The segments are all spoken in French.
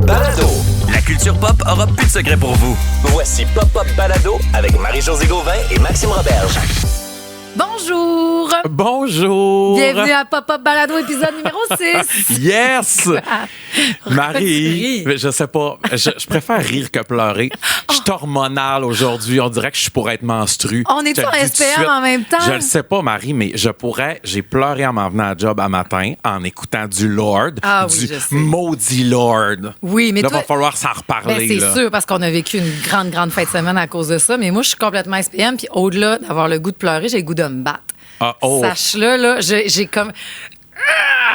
Balado. La culture pop aura plus de secrets pour vous. Voici Pop-Up Balado avec Marie-Josée Gauvin et Maxime Roberge. Bonjour! Bonjour! Bienvenue à Pop-Up Balado, épisode numéro 6. Yes! Marie, je sais pas, je préfère rire que pleurer. Je suis hormonale aujourd'hui, on dirait que je pourrais être menstrue. On est tous en SPM en même temps? Je le sais pas, Marie, mais j'ai pleuré en m'en venant à job à matin en écoutant du Lord, du maudit Lord. Oui, mais là, toi, va falloir s'en reparler. Ben, c'est sûr, parce qu'on a vécu une grande fin de semaine à cause de ça, mais moi, je suis complètement SPM, puis au-delà d'avoir le goût de pleurer, j'ai le goût de me battre. Sache-le, là, j'ai comme...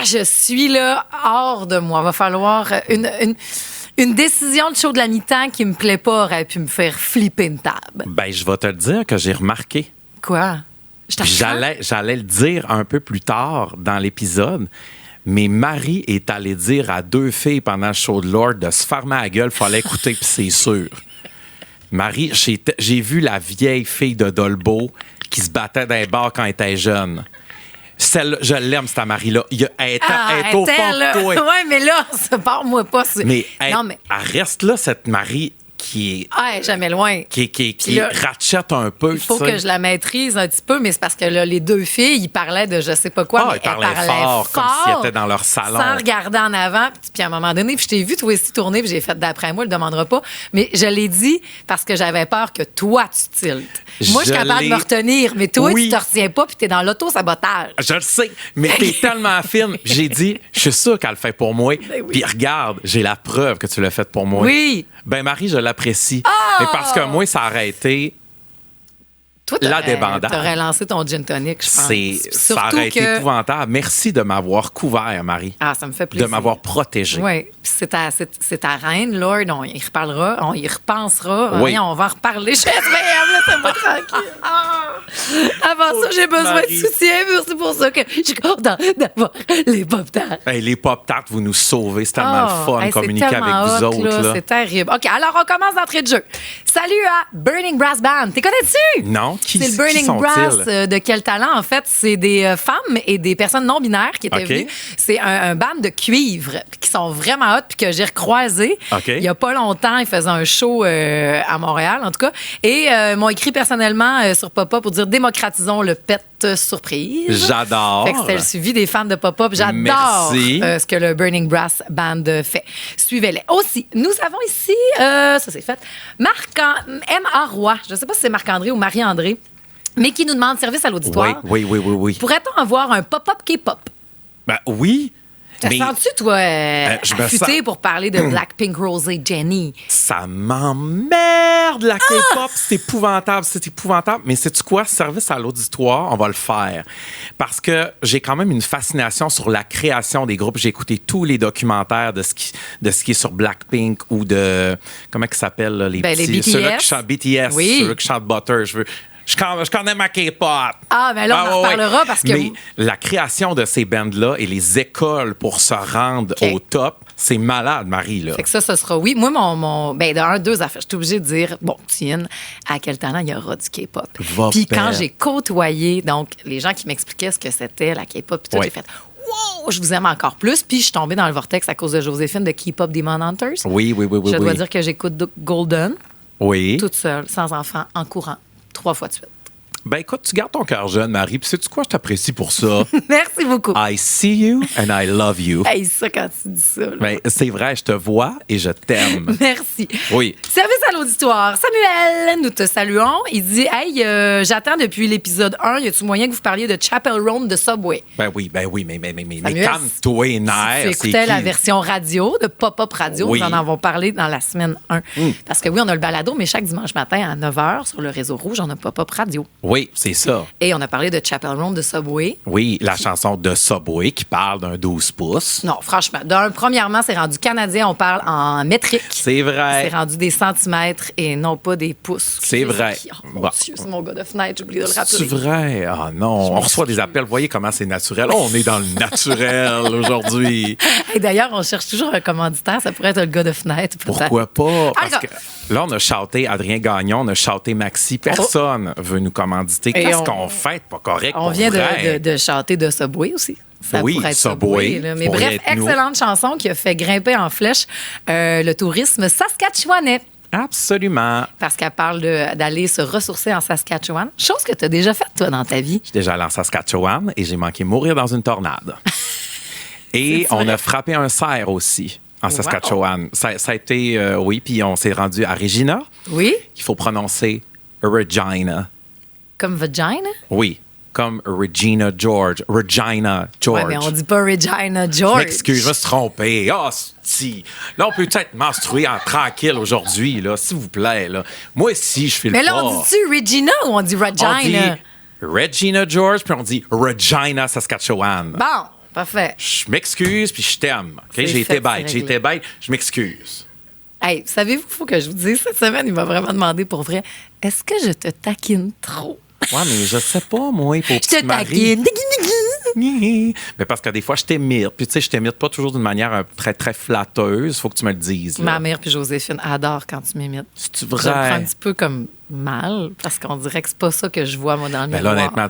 Je suis là hors de moi. Va falloir une décision de show de la mi-temps qui me plaît pas aurait pu me faire flipper une table. Ben, je vais te le dire que j'ai remarqué. Quoi? J'allais le dire un peu plus tard dans l'épisode, mais Marie est allée dire à deux filles pendant le show de Lord de se fermer la gueule, fallait écouter, puis c'est sûr. Marie, j'ai vu la vieille fille de Dolbeau qui se battait dans les bars quand elle était jeune. Je l'aime, cette Marie-là. Elle est au fond de toi. Oui, mais là, ça part-moi pas. Mais elle reste là, cette Marie qui est... Ah, jamais loin. Qui ratchette un peu. Il faut que je la maîtrise un petit peu, mais c'est parce que là, les deux filles, ils parlaient de je sais pas quoi, mais ils parlaient fort, comme s'ils étaient dans leur salon. Sans regarder en avant. Puis à un moment donné, puis je t'ai vu toi aussi tourner, puis j'ai fait d'après moi, il le demandera pas. Mais je l'ai dit parce que j'avais peur que toi, tu tiltes. Moi, je suis capable de me retenir, mais toi, tu te retiens pas, puis t'es dans l'auto-sabotage. Je le sais, mais t'es tellement fine. J'ai dit, je suis sûre qu'elle le fait pour moi. Ben oui. Puis regarde, j'ai la preuve que tu l'as fait pour moi. Oui. Ben Marie, je l'apprécie. Mais parce que moi, ça aurait été toi, la débandade. T'aurais lancé ton gin tonic, je pense. Ça aurait été épouvantable. Merci de m'avoir couvert, Marie. Ah, ça me fait plaisir. De m'avoir protégée. Oui. C'est ta reine, Lord. On y reparlera. On y repensera. Oui. On va en reparler. Je suis laisse-moi tranquille. Avant ça, j'ai besoin de soutien. C'est pour ça que je suis contente d'avoir les Pop-Tarts. Hey, les Pop-Tarts, vous nous sauvez. C'est tellement le fun de communiquer avec vous autres. Là. C'est terrible. OK, alors on commence d'entrée de jeu. Salut à Burning Brass Band. T'es connais-tu? Non. C'est le Burning Brass de Quel Talent, en fait. C'est des femmes et des personnes non-binaires qui étaient venues. C'est un band de cuivre qui sont vraiment hot puis que j'ai recroisé il y a pas longtemps. Ils faisaient un show à Montréal, en tout cas. Et m'ont écrit personnellement sur Pop-Up pour dire « Démocratisons le pet surprise ». J'adore. Fait que c'était le suivi des fans de Pop-Up. J'adore ce que le Burning Brass Band fait. Suivez-les. Aussi, nous avons ici, ça c'est fait, M.A. Roy. Je ne sais pas si c'est Marc-André ou Marie-André, mais qui nous demande service à l'auditoire. Oui. Pourrait-on avoir un Pop-Up K-pop? Ben oui. Te sens-tu, toi, affûté pour parler de Blackpink, Rosé, Jennie? Ça m'emmerde, la K-pop. C'est épouvantable. Mais sais-tu quoi? Service à l'auditoire, on va le faire. Parce que j'ai quand même une fascination sur la création des groupes. J'ai écouté tous les documentaires de ce qui est sur Blackpink ou de... Comment ils s'appellent, là, les BTS. Ceux-là qui chantent BTS, ceux-là qui chantent Butter. Je connais ma K-pop. Ah, mais là, on en reparlera parce que... Mais la création de ces bands-là et les écoles pour se rendre au top, c'est malade, Marie, là. Fait que ça sera oui. Moi, deux affaires. Je suis obligée de dire, Tine, à Quel Talent, il y aura du K-pop. Puis quand j'ai côtoyé, donc, les gens qui m'expliquaient ce que c'était, la K-pop, puis tout, j'ai fait... Wow, je vous aime encore plus. Puis je suis tombée dans le vortex à cause de Joséphine de K-pop Demon Hunters. Oui. Je dois dire que j'écoute Golden. Oui. Toute seule, sans enfant, en courant. 3 fois de suite. Ben écoute, tu gardes ton cœur jeune, Marie, puis sais-tu quoi, je t'apprécie pour ça. Merci beaucoup. I see you and I love you. Hey, ça quand tu dis ça. Ben, c'est vrai, je te vois et je t'aime. Merci. Oui. Service à l'auditoire. Samuel, nous te saluons. Il dit, hey, j'attends depuis l'épisode 1, y a-tu moyen que vous parliez de Chapel Roan de Subway? Ben oui, mais Samuel, calme-toi les nerfs. Si tu écoutais la version radio de Pop-Up Radio, oui. Nous en avons parlé dans la semaine 1. Parce que oui, on a le balado, mais chaque dimanche matin à 9h sur le réseau Rouge, on a Pop-Up Radio. Oui, c'est ça. Et on a parlé de Chapel Roan de Subway. Oui, la chanson de Subway qui parle d'un 12 pouces. Non, franchement. Premièrement, c'est rendu canadien, on parle en métrique. C'est vrai. C'est rendu des centimètres et non pas des pouces. C'est vrai. Oh, mon Dieu, c'est mon gars de fenêtre, j'ai oublié de le rappeler. C'est vrai. Ah non, on reçoit des appels. Voyez comment c'est naturel. Oh, on est dans le naturel aujourd'hui. Et d'ailleurs, on cherche toujours un commanditaire. Ça pourrait être le gars de fenêtre. Pourquoi pas? Parce que là, on a shouté Adrien Gagnon, on a shouté Maxi. Personne veut nous commanditer. commandité. Qu'est-ce qu'on fait pas correct? On vient de chanter de Subway aussi. Ça pourrait être Subway. Mais bref, excellente chanson qui a fait grimper en flèche le tourisme saskatchewanais. Absolument. Parce qu'elle parle d'aller se ressourcer en Saskatchewan. Chose que tu as déjà faite, toi, dans ta vie. Je suis déjà allé en Saskatchewan et j'ai manqué mourir dans une tornade. Et on a frappé un cerf aussi en Saskatchewan. Wow. Ça a été, oui, puis on s'est rendu à Regina. Oui. Il faut prononcer Regina. Comme vagina? Oui. Comme Regina George. Regina George. Oui, mais on dit pas Regina George. Je m'excuse, je me suis trompé. Ah, si. Là, on peut peut-être menstruer en tranquille aujourd'hui, là, s'il vous plaît. Là. Moi aussi, je fais le pas. Mais là, on dit-tu Regina ou on dit Regina? On dit Regina George, puis on dit Regina Saskatchewan. Bon, parfait. Je m'excuse, puis je t'aime. Okay? J'ai été bête. Je m'excuse. Hey, savez-vous, il faut que je vous dise, cette semaine, il m'a vraiment demandé pour vrai, est-ce que je te taquine trop? Ouais, mais je sais pas, moi, pour petite Marie. Je te taquine. Mais parce que des fois, je t'imite. Puis, tu sais, je t'imite pas toujours d'une manière très, très flatteuse. Faut que tu me le dises. Là. Ma mère puis Joséphine adorent quand tu m'imites. C'est vrai? Je le prends un petit peu comme mal, parce qu'on dirait que c'est pas ça que je vois, moi, dans le miroir. Là, honnêtement,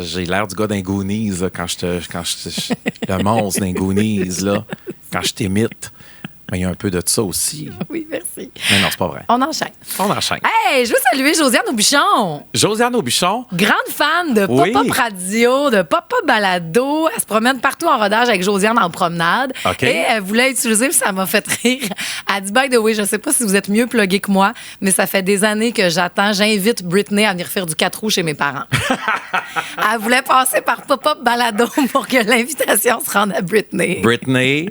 j'ai l'air du gars d'un Goonies, là, quand le monstre d'un Goonies, là, quand je t'imite. Mais il y a un peu de ça aussi. Oui, merci. Mais non, c'est pas vrai. On enchaîne. Hey, je veux saluer Josiane Aubuchon. Josiane Aubuchon. Grande fan de Pop-Up Radio, de Pop-Up Balado. Elle se promène partout en rodage avec Josiane en promenade. Okay. Et elle voulait utiliser, puis ça m'a fait rire. Elle dit, by the way, je sais pas si vous êtes mieux plugué que moi, mais ça fait des années que j'invite Britney à venir faire du 4 roues chez mes parents. Elle voulait passer par Pop-Up Balado pour que l'invitation se rende à Britney. Britney.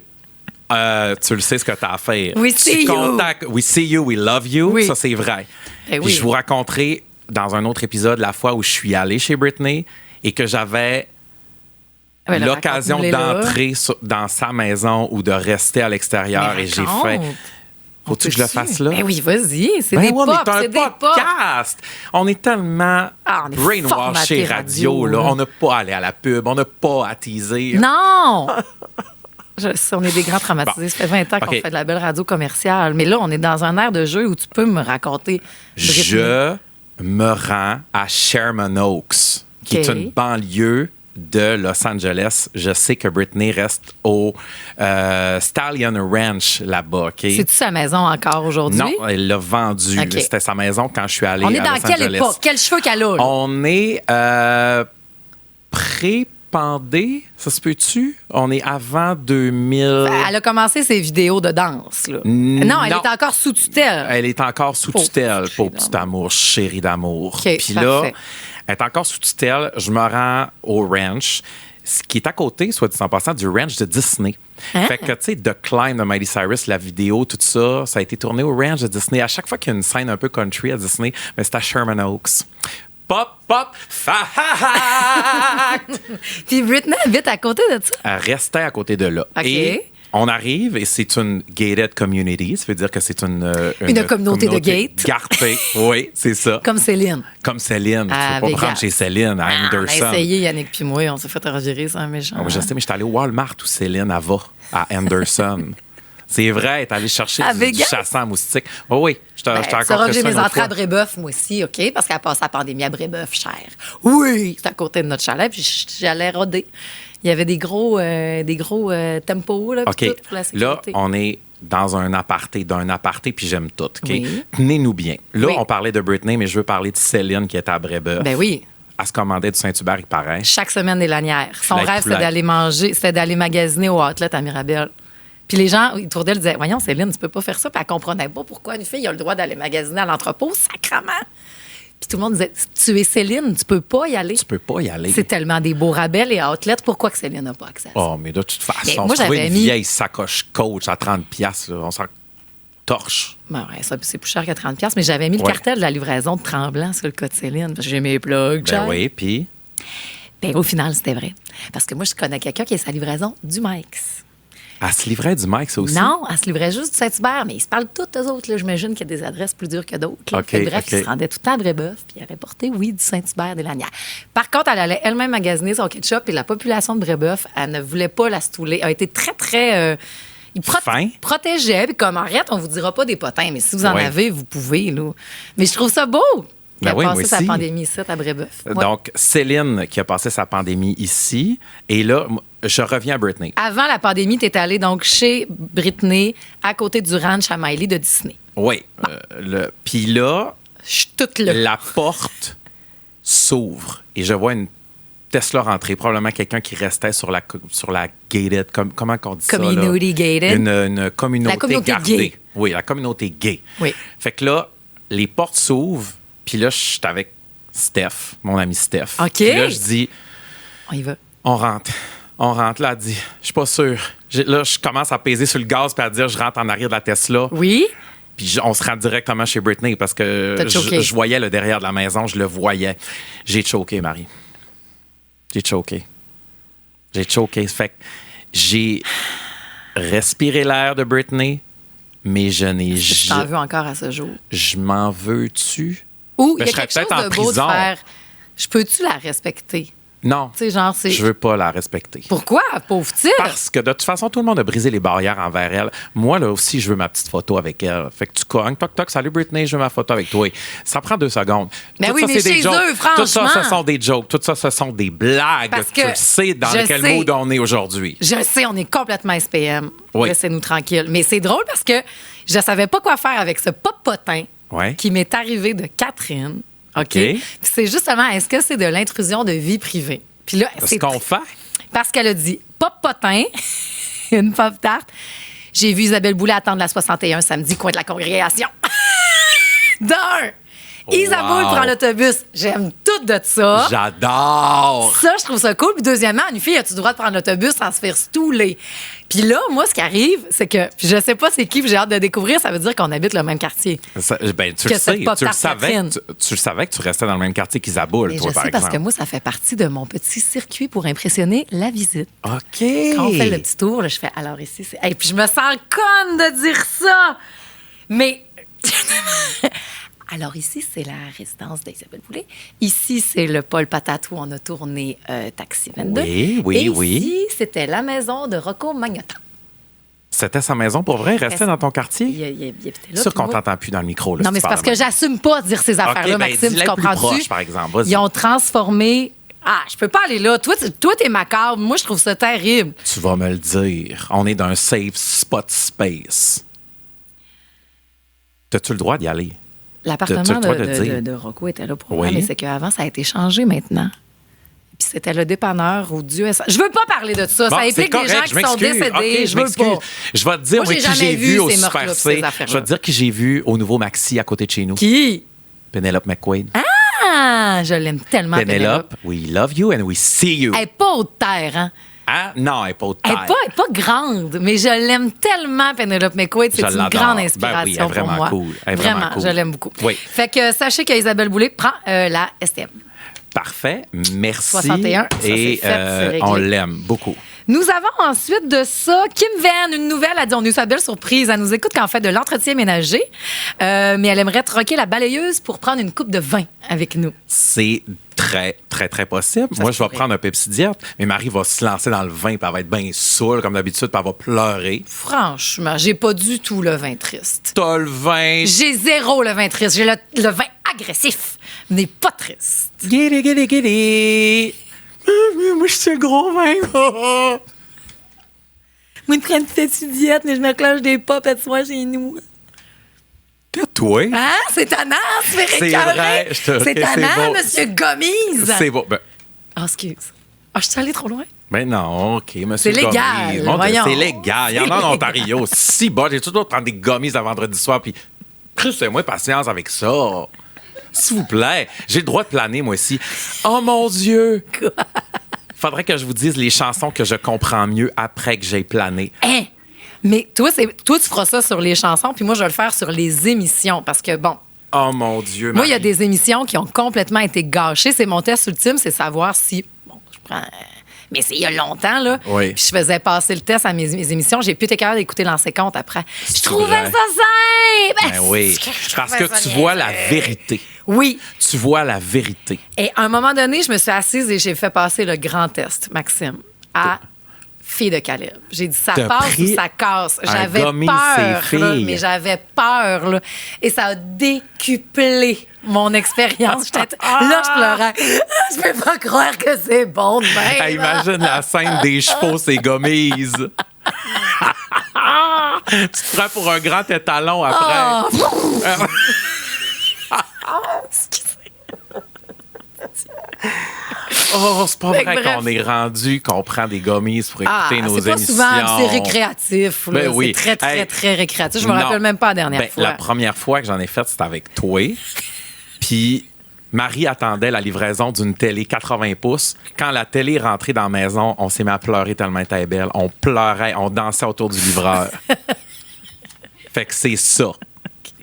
Tu le sais ce que tu as à faire. We see you. We see you, we love you. Oui. Ça, c'est vrai. Oui. Puis je vous raconterai dans un autre épisode la fois où je suis allé chez Britney et que j'avais l'occasion d'entrer dans sa maison ou de rester à l'extérieur. Et j'ai fait... Faut-tu que je le fasse là? Ben oui, vas-y. C'est des pop, c'est des podcast. On est tellement brainwashé radio. Là. On n'a pas allé à la pub. On n'a pas à teaser. Non! On est des grands traumatisés. Ça fait 20 ans qu'on fait de la belle radio commerciale. Mais là, on est dans un air de jeu où tu peux me raconter. Je me rends à Sherman Oaks, qui est une banlieue de Los Angeles. Je sais que Britney reste au Stallion Ranch là-bas. Okay? C'est-tu sa maison encore aujourd'hui? Non, elle l'a vendue. Okay. C'était sa maison quand je suis allé à Los Angeles. On est dans quelle époque? Quels cheveux qu'elle a? Là? On est Pandé, ça se peut-tu? On est avant 2000. Elle a commencé ses vidéos de danse. Là. Non, elle est encore sous tutelle. Elle est encore sous tutelle, pour petit amour, chérie d'amour. Okay, puis là, elle est encore sous tutelle. Je me rends au ranch, ce qui est à côté, soit dit en passant, du ranch de Disney. Hein? Fait que, tu sais, The Climb de Miley Cyrus, la vidéo, tout ça, ça a été tourné au ranch de Disney. À chaque fois qu'il y a une scène un peu country à Disney, mais c'est à Sherman Oaks. Pop, fact! Puis Britney habite à côté de ça? Elle restait à côté de là. Okay. Et on arrive et c'est une gated community. Ça veut dire que c'est une communauté de gates. Gardée. Oui, c'est ça. Comme Céline. Tu ne peux pas prendre chez Céline, à Anderson. On a essayé, Yannick puis moi, on s'est fait revirer, c'est un méchant. Oh, je sais, mais je suis allé au Walmart où Céline elle va, à Anderson. C'est vrai, elle est allée chercher du chassant à moustiques. Oh, oui, je t'ai encore fait j'ai mes entrées à Brébeuf, moi aussi, OK? Parce qu'elle passe la pandémie à Brébeuf, cher. Oui! C'est à côté de notre chalet, puis j'allais roder. Il y avait des gros tempos, là, OK. Tout pour la sécurité. Là, on est dans un aparté, puis j'aime tout, OK? Oui. Tenez-nous bien. Là, on parlait de Britney, mais je veux parler de Céline qui était à Brébeuf. Ben oui. Elle se commandait du Saint-Hubert, il paraît. Chaque semaine, des lanières. Son rêve, c'était d'aller manger, c'était d'aller magasiner au Outlet à Mirabel. Puis les gens autour d'elle disaient, voyons, Céline, tu peux pas faire ça. Puis elle comprenait pas pourquoi une fille a le droit d'aller magasiner à l'entrepôt, sacrement. Puis tout le monde disait, tu es Céline, tu peux pas y aller. Tu peux pas y aller. C'est tellement des beaux rabais et Outlet, pourquoi que Céline n'a pas accès à ça? Oh, mais de toute façon, moi, j'avais une vieille sacoche Coach à 30$, là, on s'en torche. Ben ouais, ça, c'est plus cher que 30$, mais j'avais mis le cartel de la livraison de Tremblant sur le code Céline, parce que j'ai mes plugs. Ben oui, puis? Ben au final, c'était vrai. Parce que moi, je connais quelqu'un qui a sa livraison du Mike's. Elle se livrait du Mike, ça aussi? Non, elle se livrait juste du Saint-Hubert, mais ils se parlent tous, eux autres. Là. J'imagine qu'il y a des adresses plus dures que d'autres. Okay, bref, ils se rendaient tout le temps à Brébeuf, puis ils allaient porter, oui, du Saint-Hubert, des lanières. Par contre, elle allait elle-même magasiner son ketchup, et la population de Brébeuf, elle ne voulait pas la stouler. Elle a été très, très... il protégeait, puis comme arrête, on vous dira pas des potins, mais si vous en avez, vous pouvez. Là. Mais je trouve ça beau. qui a passé sa pandémie ici, à Brébeuf. Ouais. Donc, Céline qui a passé sa pandémie ici. Et là, je reviens à Britney. Avant la pandémie, tu es allé donc chez Britney, à côté du ranch à Miley de Disney. Oui. Puis là, toute là. La porte s'ouvre et je vois une Tesla rentrer. Probablement quelqu'un qui restait sur la gated, comment on dit Community ça? Gated. Une communauté, la communauté gardée. Gay. Oui, la communauté gay. Oui. Fait que là, les portes s'ouvrent, puis là, je suis avec Steph, mon ami Steph. OK. Puis là, je dis... On y va. On rentre. Là, elle dit, je suis pas sûr. Là, je commence à peser sur le gaz puis à dire, je rentre en arrière de la Tesla. Oui. Puis on se rend directement chez Britney parce que je voyais le derrière de la maison, je le voyais. J'ai choqué, Marie. J'ai choqué. Fait que j'ai respiré l'air de Britney, mais je n'ai jamais... Je t'en veux encore à ce jour. Je m'en veux-tu? Ou il y a quelque chose de beau de faire... Je peux-tu la respecter? Non, je veux pas la respecter. Pourquoi, pauvre type? Parce que de toute façon, tout le monde a brisé les barrières envers elle. Moi, là aussi, je veux ma petite photo avec elle. Fait que tu cognes, toc, toc, salut Britney, je veux ma photo avec toi. Ça prend 2 secondes. Mais oui, mais chez eux, franchement. Tout ça, ce sont des jokes. Tout ça, ce sont des blagues. Parce que tu sais dans quel mood on est aujourd'hui. Je sais, on est complètement SPM. Oui. Laissez-nous tranquilles. Mais c'est drôle parce que je savais pas quoi faire avec ce popotin qui m'est arrivé de Catherine. OK? Puis c'est justement, est-ce que c'est de l'intrusion de vie privée? Puis là, c'est ce qu'on fait. Parce qu'elle a dit pop-potin, une pop-tarte. J'ai vu Isabelle Boulay attendre la 61 samedi, coin de la congrégation. Isabelle prend l'autobus. J'aime tout de ça. J'adore. Ça, je trouve ça cool. Puis deuxièmement, une fille, as-tu le droit de prendre l'autobus sans se faire stouler? Puis là, moi, ce qui arrive, c'est que je sais pas c'est qui, j'ai hâte de découvrir. Ça veut dire qu'on habite le même quartier. Tu le savais que tu restais dans le même quartier qu'Isabelle, toi, par exemple. Parce que moi, ça fait partie de mon petit circuit pour impressionner la visite. OK. Quand on fait le petit tour, là, je fais, alors ici, c'est... Hey, puis je me sens conne de dire ça. Mais... Alors ici, c'est la résidence d'Isabelle Boulay. Ici, c'est le Paul Patate où on a tourné Taxi 22. Oui. Ici, c'était la maison de Rocco Magnotta. C'était sa maison pour vrai? Il restait dans ton quartier? Il était là. Sûr qu'on t'entend plus dans le micro. Là, non, mais c'est parce que j'assume pas de dire ces affaires-là, Maxime. Tu comprends-tu? Proche, par exemple. Vas-y. Ils ont transformé... Ah, je peux pas aller là. Toi, t'es macabre. Moi, je trouve ça terrible. Tu vas me le dire. On est dans un safe spot space. T'as-tu le droit d'y aller? L'appartement de Rocco était là pour moi, mais c'est qu'avant, ça a été changé maintenant. Puis c'était le dépanneur au Dieu. Je veux pas parler de ça. Ça implique des gens qui sont décédés. Okay, je veux pas. Je vais te dire moi, qui j'ai vu au Super C. Je vais te dire qui j'ai vu au nouveau Maxi à côté de chez nous. Qui? Penelope McQuaid. Ah! Je l'aime tellement, Penelope. We love you and we see you. Elle n'est pas haute terre, hein? Ah, non, elle n'est pas haute terre. Elle n'est pas grande, mais je l'aime tellement, Penelope McQuaid. C'est une grande inspiration pour moi. Cool. Vraiment, cool. Je l'aime beaucoup. Oui. Fait que sachez qu'Isabelle Boulay prend la STM. Parfait. Merci. 61, et on l'aime beaucoup. Nous avons ensuite de ça Kim Venn, une nouvelle. Elle dit, on a eu sa belle surprise. Elle nous écoute quand on fait de l'entretien ménager, mais elle aimerait troquer la balayeuse pour prendre une coupe de vin avec nous. C'est très, très, très possible. Moi, je vais prendre un Pepsi Diète, mais Marie va se lancer dans le vin, puis elle va être bien saoule, comme d'habitude, puis elle va pleurer. Franchement, j'ai pas du tout le vin triste. T'as le vin... J'ai zéro le vin triste. J'ai le vin agressif, mais pas triste. Guili. Moi, je suis le gros vin. Moi, je prends une petite diète, mais je me cloche des pop et de soir chez nous. Que toi? Hein? C'est tannant, c'est vrai. C'est tannant, monsieur Gommise. C'est bon. Excuse. Je suis allée trop loin? Ben non, OK, monsieur C'est légal, voyons. C'est légal. Il y en a en Ontario. Si bon, j'ai toujours prendre des gommises le vendredi soir, puis fais-moi patience avec ça. S'il vous plaît, j'ai le droit de planer, moi aussi. Oh, mon Dieu! Quoi? Faudrait que je vous dise les chansons que je comprends mieux après que j'ai plané. Hein? Mais toi, tu feras ça sur les chansons, puis moi, je vais le faire sur les émissions, parce que, bon... Oh, mon Dieu, Marie. Moi, il y a des émissions qui ont complètement été gâchées. C'est mon test ultime, c'est savoir si... Bon, je prends... Mais c'est il y a longtemps, là. Oui. Puis je faisais passer le test à mes émissions. J'ai plus été capable d'écouter l'ancien compte après. Je trouvais ça simple! Ben oui. Parce que tu vois la vérité. Oui. Tu vois la vérité. Et à un moment donné, je me suis assise et j'ai fait passer le grand test, Maxime, à fille de Caleb. J'ai dit, ça passe ou ça casse. J'avais peur, là, mais j'avais peur. Là, et ça a décuplé mon expérience. Là, je pleurais. Je peux pas croire que c'est bon de même. Hey, imagine la scène des chevaux, c'est gommises. Tu te prends pour un grand étalon après. Oh, c'est pas vrai qu'on est rendu, qu'on prend des gommises pour écouter nos émissions. C'est pas souvent, c'est récréatif. Là. Ben oui. C'est très, très récréatif. Je me rappelle même pas la dernière fois. La première fois que j'en ai fait, c'était avec toi. Puis Marie attendait la livraison d'une télé 80 pouces. Quand la télé est rentrée dans la maison, on s'est mis à pleurer tellement elle était belle. On pleurait, on dansait autour du livreur. Fait que c'est ça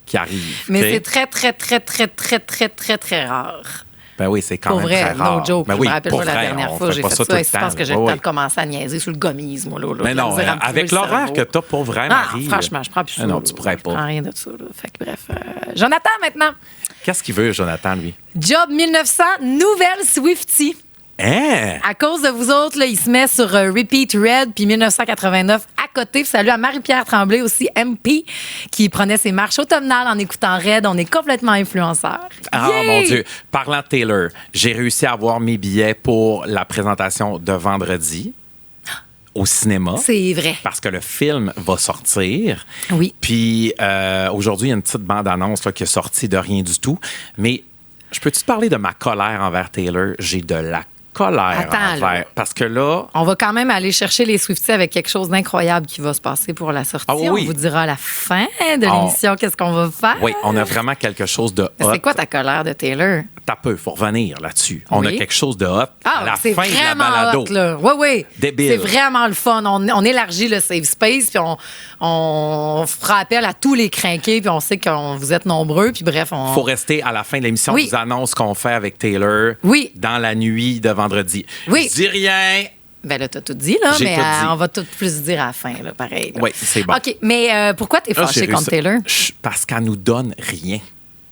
qui arrive. Mais c'est très, très, très, très, très, très, très, très rare. Ben oui, c'est quand même très rare. No joke. Ben je oui, me rappelle pas la dernière fois j'ai fait ça. Je pense que j'ai le temps de commencer à niaiser sur le gommisme. Mais non, avec l'horaire que t'as pour vrai, Marie. Franchement, je prends plus ça. Non, tu pourrais pas. Je prends rien de ça. Fait que bref. Jonathan, maintenant. Qu'est-ce qu'il veut, Jonathan, lui? Job 1900, nouvelle Swiftie. Hein? À cause de vous autres, là, il se met sur Repeat Red, puis 1989 à côté. Puis salut à Marie-Pierre Tremblay aussi, MP, qui prenait ses marches automnales en écoutant Red. On est complètement influenceurs. Ah, mon Dieu. Parlant de Taylor, j'ai réussi à avoir mes billets pour la présentation de vendredi au cinéma. C'est vrai. Parce que le film va sortir. Oui. Puis aujourd'hui, il y a une petite bande-annonce là, qui est sortie de rien du tout. Mais je peux-tu te parler de ma colère envers Taylor? J'ai de la colère envers. Parce que là... On va quand même aller chercher les Swifties avec quelque chose d'incroyable qui va se passer pour la sortie. Oui. On vous dira à la fin de l'émission qu'est-ce qu'on va faire. Oui, on a vraiment quelque chose de hot. C'est quoi ta colère de Taylor? T'as peu, il faut revenir là-dessus. On a quelque chose de hot à la fin de la balado. Hot, là. Oui. Débile. C'est vraiment le fun. On élargit le safe space, puis on fera appel à tous les crinqués, puis on sait que vous êtes nombreux, puis bref, on... Faut rester à la fin de l'émission des annonces qu'on fait avec Taylor dans la nuit de vendredi. Oui. Je dis rien. Ben là, t'as tout dit, là, mais tout dit. on va tout plus dire à la fin, là, pareil. Là. Oui, c'est bon. OK, mais pourquoi t'es fâché contre Taylor? Parce qu'elle nous donne rien.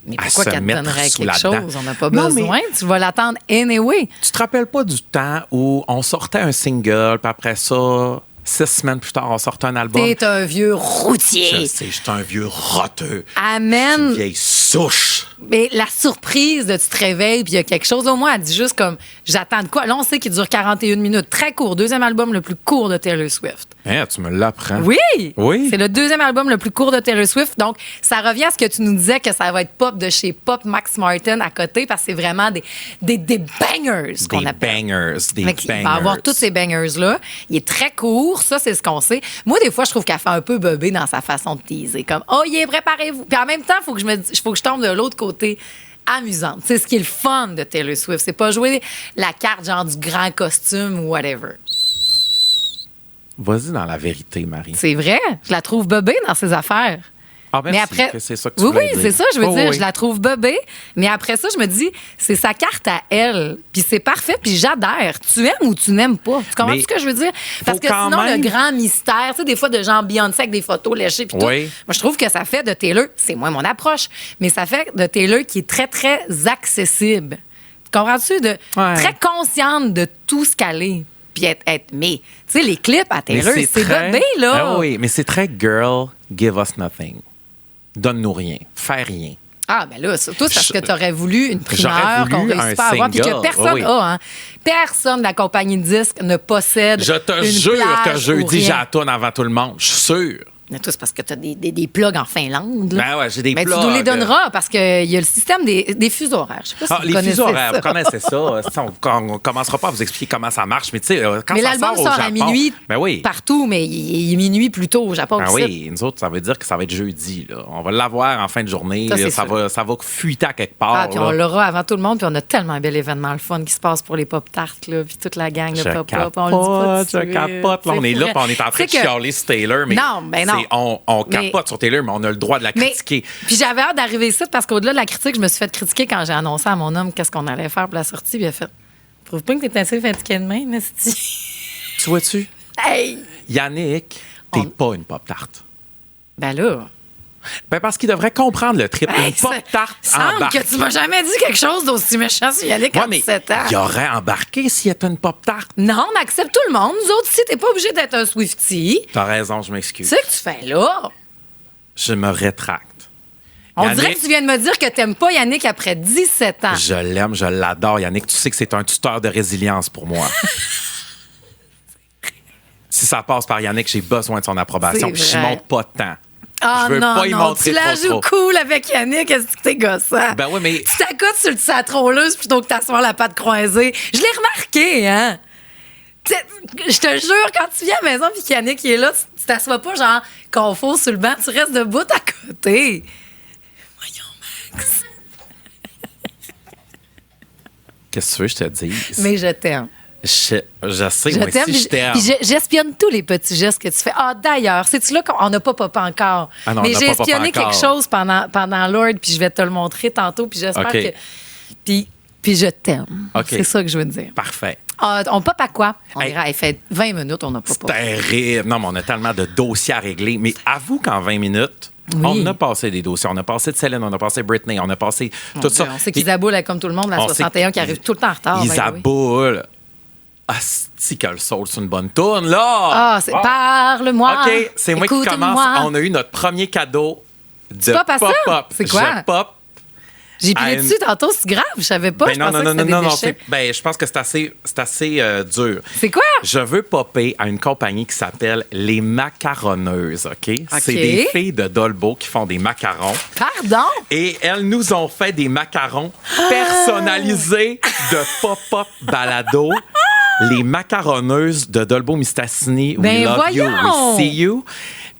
Mais pourquoi qu'elle te donnerait quelque chose? On n'a pas besoin. Mais tu vas l'attendre anyway. Tu te rappelles pas du temps où on sortait un single, puis après ça, 6 semaines plus tard, on sortait un album? T'es un vieux routier. Je sais, j'étais un vieux roteux. Amen. Une vieille souche. Mais la surprise de tu te réveilles, puis il y a quelque chose, au moins, elle dit juste comme, j'attends de quoi? Là, on sait qu'il dure 41 minutes. Très court. Deuxième album le plus court de Taylor Swift. Hein, tu me l'apprends. Oui. C'est le deuxième album le plus court de Taylor Swift. Donc, ça revient à ce que tu nous disais que ça va être pop de chez Pop Max Martin à côté, parce que c'est vraiment des bangers qu'on appelle. Des bangers. Il va avoir tous ces bangers-là. Il est très court. Ça, c'est ce qu'on sait. Moi, des fois, je trouve qu'elle fait un peu bébé dans sa façon de teaser. Comme, oh, préparez-vous. Puis en même temps, il faut que je tombe de l'autre côté amusante. C'est ce qui est le fun de Taylor Swift. C'est pas jouer la carte genre du grand costume ou whatever. Vas-y dans la vérité, Marie. C'est vrai. Je la trouve bébé dans ses affaires. Ah, merci, mais après, que c'est ça que tu voulais dire. C'est ça, je veux dire. Je la trouve bébé, mais après ça, je me dis, c'est sa carte à elle. Puis c'est parfait, puis j'adhère. Tu aimes ou tu n'aimes pas? Tu comprends ce que je veux dire? Parce que sinon, le grand mystère, tu sais, des fois, de genre Beyoncé avec des photos léchées, puis tout. Moi, je trouve que ça fait de Taylor, c'est moins mon approche, mais ça fait de Taylor qui est très, très accessible. Comprends-tu? Très consciente de tout ce qu'elle est. Puis mais, tu sais, les clips à Taylor, c'est bébé, là. Ah oui, mais c'est très girl, give us nothing. Donne-nous rien. Fais rien. Ah, ben là, toi, c'est parce que tu aurais voulu une primeur qu'on réussit pas à avoir, puis que personne a. Hein. Personne de la compagnie de disques ne possède. Je te jure que jeudi, j'ai la toune avant tout le monde. Je suis sûr. Mais toi, c'est parce que tu as des plugs en Finlande. Là. Ben ouais, j'ai des plugs. Tu nous les donneras parce qu'il y a le système des fuseaux horaires. Je sais pas si vous les fuseaux horaires, ça. vous connaissez ça. On ne commencera pas à vous expliquer comment ça marche, mais tu sais, quand mais ça l'album sort à minuit partout, mais il est minuit plus tôt au Japon. Oui, nous autres, ça veut dire que ça va être jeudi. Là. On va l'avoir en fin de journée. Ça va fuiter à quelque part. Ah, puis on l'aura avant tout le monde, puis on a tellement un bel événement, le fun qui se passe pour les pop-tarts, puis toute la gang de pop-up. Je capote. Là, on est là, puis on est en train de chialer sur Taylor, mais non, ben non. On capote sur Taylor, mais on a le droit de la critiquer. Puis j'avais hâte d'arriver ici parce qu'au-delà de la critique, je me suis fait critiquer quand j'ai annoncé à mon homme qu'est-ce qu'on allait faire pour la sortie. Puis il a fait « Trouve pas que t'es assez fatigué de même, esti? » Tu vois-tu? Hey! Yannick, t'es pas une pop-tarte. Ben là... Ben parce qu'il devrait comprendre le trip. Une pop-tarte embarquée. Que tu m'as jamais dit quelque chose d'aussi méchant sur Yannick à 17 ans. Il aurait embarqué s'il était une pop-tarte. Non, on accepte tout le monde. Nous autres, ici, t'es pas obligé d'être un Swiftie. T'as raison, je m'excuse. Tu sais que tu fais là? Je me rétracte. On dirait que tu viens de me dire que t'aimes pas Yannick après 17 ans. Je l'aime, je l'adore, Yannick. Tu sais que c'est un tuteur de résilience pour moi. Si ça passe par Yannick, j'ai besoin de son approbation. Puis je monte pas de temps. Ah non, tu la joues cool avec Yannick, est-ce que t'es gossant? Ben oui, mais... Tu t'accoutes sur sa trolleuse plutôt que t'asseoir la patte croisée. Je l'ai remarqué, hein? Je te jure, quand tu viens à la maison et qu'Yannick est là, tu t'assois pas genre confort sur le banc, tu restes debout à côté. Voyons, Max. Qu'est-ce que tu veux que je te dise? Mais je t'aime. Je sais, moi aussi, je t'aime. J'espionne tous les petits gestes que tu fais. Ah, d'ailleurs, sais-tu là qu'on n'a pas papa encore? Ah non, mais j'ai espionné quelque chose pendant Lord, puis je vais te le montrer tantôt, puis j'espère que... Puis je t'aime. Okay. C'est ça que je veux te dire. Parfait. On pop à quoi? Il fait 20 minutes, on n'a pas pop. C'est terrible. Non, mais on a tellement de dossiers à régler. Mais avoue qu'en 20 minutes, on a passé des dossiers. On a passé de Céline, on a passé Britney, on a passé tout ça. On sait qu'Isaboul, comme tout le monde, la 61 qui arrive tout le temps en retard. Isaboul... Asti qu'elle saute sur une bonne tourne, là! Ah, parle-moi! OK, c'est moi qui commence. On a eu notre premier cadeau de pop-up. C'est quoi? Je pop. J'ai pilé dessus tantôt, c'est grave. Je savais pas. Ben non. Je pense que c'est assez dur. C'est quoi? Je veux popper à une compagnie qui s'appelle Les Macaronneuses, OK? C'est des filles de Dolbeau qui font des macarons. Pardon? Et elles nous ont fait des macarons personnalisés de pop-up balado. Les Macaronneuses de Dolbeau-Mistassini. We love you, we see you.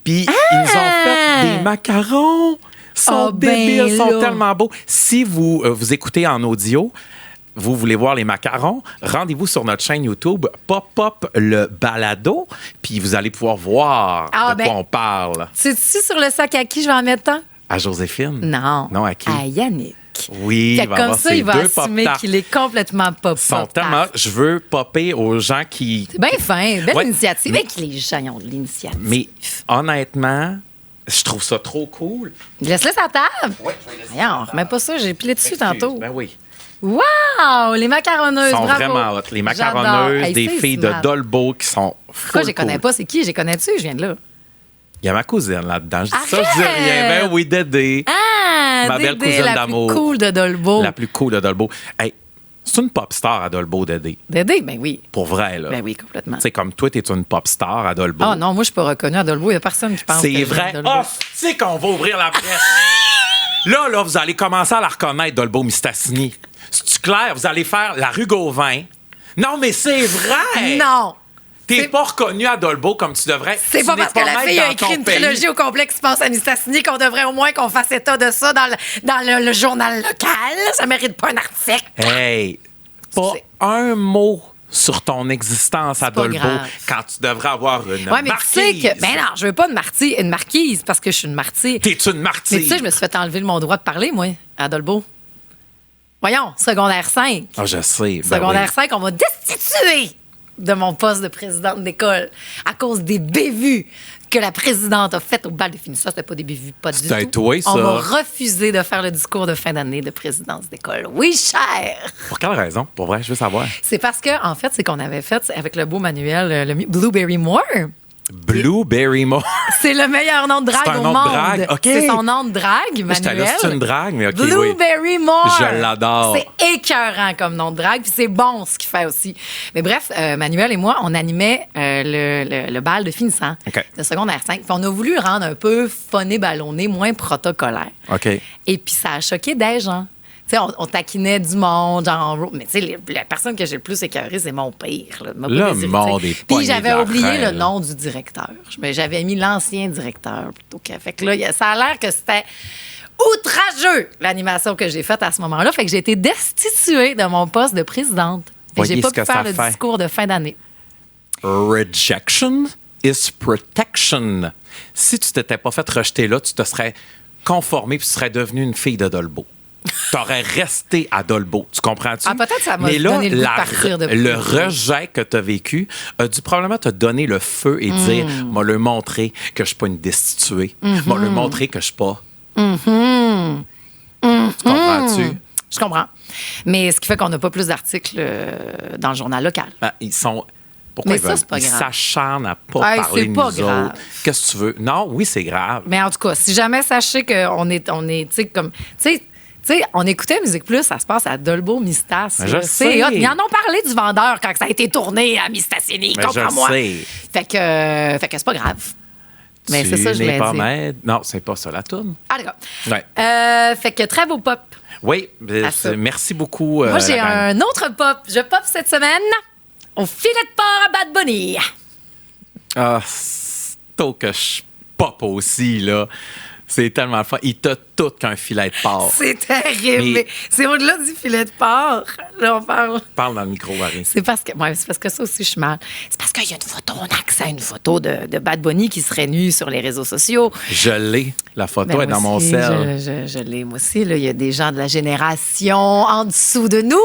Puis ils nous ont fait des macarons. Ils sont débiles, ils sont tellement beaux. Si vous écoutez en audio, vous voulez voir les macarons, rendez-vous sur notre chaîne YouTube Pop-Up le balado, puis vous allez pouvoir voir de quoi on parle. C'est-tu sur le sac à qui je vais en mettre un? À Joséphine? Non. Non, à qui? À Yannick. Oui, comme ça, il va assumer qu'il est complètement pop-up. Je veux popper aux gens qui... C'est bien fin, belle initiative. Mais que les gens ont de l'initiative. Mais honnêtement, je trouve ça trop cool. Laisse-le à table. Oui, je vais laisser. Non, remets pas ça, j'ai pilé dessus tantôt. Ben oui. Wow! Les macaronneuses, sont bravo. Vraiment hot. Les macaronneuses, des filles de Dolbeau qui sont Pourquoi je les connais pas? C'est qui? Je les connais-tu? Je viens de là. Il y a ma cousine là-dedans. Je dis ça, je dis rien. Ben oui, Dédé. Ma belle cousine d'amour. La plus cool de Dolbeau. La plus cool de Dolbeau. Hey, c'est une pop star à Dolbeau, Dédé. Dédé, ben oui. Pour vrai, là. Ben oui, complètement. Tu sais, comme toi, t'es une pop star à Dolbeau. Ah non, moi, je suis pas reconnue à Dolbeau. Il y a personne qui pense que c'est vrai. Ah, tu sais qu'on va ouvrir la presse. Là, vous allez commencer à la reconnaître, Dolbeau-Mistassini. C'est-tu clair? Vous allez faire la rue Gauvin. Non, mais c'est vrai! Non! T'es pas reconnu à Dolbeau comme tu devrais. C'est pas parce que la fille a écrit une trilogie au complet qui se passe à Mistassini qu'on devrait au moins qu'on fasse état de ça dans le journal local. Ça mérite pas un article. Hey! Pas un mot sur ton existence à Dolbeau quand tu devrais avoir une marquise. Mais tu sais que... Ben non, je veux pas une marquise parce que je suis une martyre. T'es une martyre. Mais tu sais, je me suis fait enlever mon droit de parler, moi, à Dolbeau. Voyons, secondaire 5. Ah, je sais. Secondaire 5, on m'a destitué de mon poste de présidente d'école à cause des bévues que la présidente a faites au bal de finissage. C'était pas des bévues, pas du tout. C'était toi, ça. On m'a refusé de faire le discours de fin d'année de présidence d'école. Oui, cher! Pour quelle raison? Pour vrai, je veux savoir. C'est parce que, en fait, c'est qu'on avait fait avec le beau manuel, le Blueberry Moore. Blueberry Moore. C'est le meilleur nom de drague au monde. Drague. Okay. C'est son nom de drague, Manuel. C'est une drague, mais OK, Blueberry Moore. Je l'adore. C'est écœurant comme nom de drague, puis c'est bon ce qu'il fait aussi. Mais bref, Manuel et moi, on animait le bal de finissant de secondaire 5. Puis on a voulu rendre un peu phoné, ballonné, moins protocolaire. OK. Et puis ça a choqué des gens. Tu sais, on taquinait du monde, genre, mais tu sais, la personne que j'ai le plus écœurée, c'est mon pire. Là, le monde est Puis j'avais oublié le nom du directeur. Mais j'avais mis l'ancien directeur plutôt que. Fait que là, ça a l'air que c'était outrageux, l'animation que j'ai faite à ce moment-là. Fait que j'ai été destituée de mon poste de présidente. Et j'ai pas pu faire le discours de fin d'année. Rejection is protection. Si tu t'étais pas fait rejeter là, tu te serais conformé puis tu serais devenue une fille de Dolbeau. T'aurais resté à Dolbeau. Tu comprends-tu? Ah, peut-être ça m'a donné le goût de partir de le rejet que tu as vécu a dû probablement te donner le feu et dire m'a le montrer que je suis pas une destituée. M'a le montrer que je suis pas. Tu comprends-tu? Je comprends. Mais ce qui fait qu'on n'a pas plus d'articles dans le journal local. Ils sont Pourquoi mais ça, c'est pas ils grave. s'acharnent à pas parler de nous autres? Qu'est-ce que tu veux? Non, oui, c'est grave. Mais en tout cas, si jamais sachez qu'on est tu sais, comme... Tu sais, on écoutait Musique Plus, ça se passe à Dolbeau-Mistass. Je sais. Ils en ont parlé du vendeur quand ça a été tourné à Mistassini, comprends-moi. Fait que c'est pas grave. Mais c'est ça, je voulais dire. Maître. Non, c'est pas ça, la toune. Ah, d'accord. Ouais. Fait que très beau pop. Oui, merci beaucoup. Moi, j'ai un autre pop. Je pop cette semaine au filet de porc à Bad Bunny. Ah, c'est que je pop aussi, là. C'est tellement fun. Il t'a tout qu'un filet de porc. C'est terrible. Mais c'est au-delà du filet de porc. Là, on parle. Parle dans le micro, Marie. C'est parce que ça aussi, je suis mal. C'est parce qu'il y a une photo, on a accès à une photo de Bad Bunny qui serait nu sur les réseaux sociaux. Je l'ai. La photo est dans mon cell. Je l'ai, moi aussi. Là. Il y a des gens de la génération en dessous de nous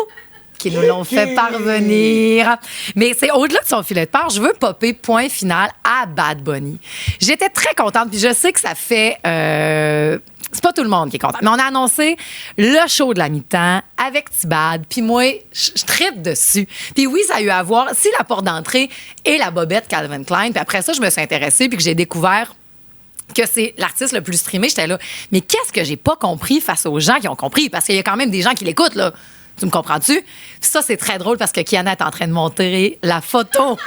qui nous l'ont fait parvenir. Mais c'est au-delà de son filet de porc, je veux popper point final à Bad Bunny. J'étais très contente, puis je sais que ça fait... c'est pas tout le monde qui est content. Mais on a annoncé le show de la mi-temps avec T-Bad. Puis moi, je trippe dessus. Puis oui, ça a eu à voir si la porte d'entrée est la bobette Calvin Klein. Puis après ça, je me suis intéressée puis que j'ai découvert que c'est l'artiste le plus streamé. J'étais là, mais qu'est-ce que j'ai pas compris face aux gens qui ont compris? Parce qu'il y a quand même des gens qui l'écoutent, là. Tu me comprends-tu? Puis ça, c'est très drôle parce que Kiana est en train de montrer la photo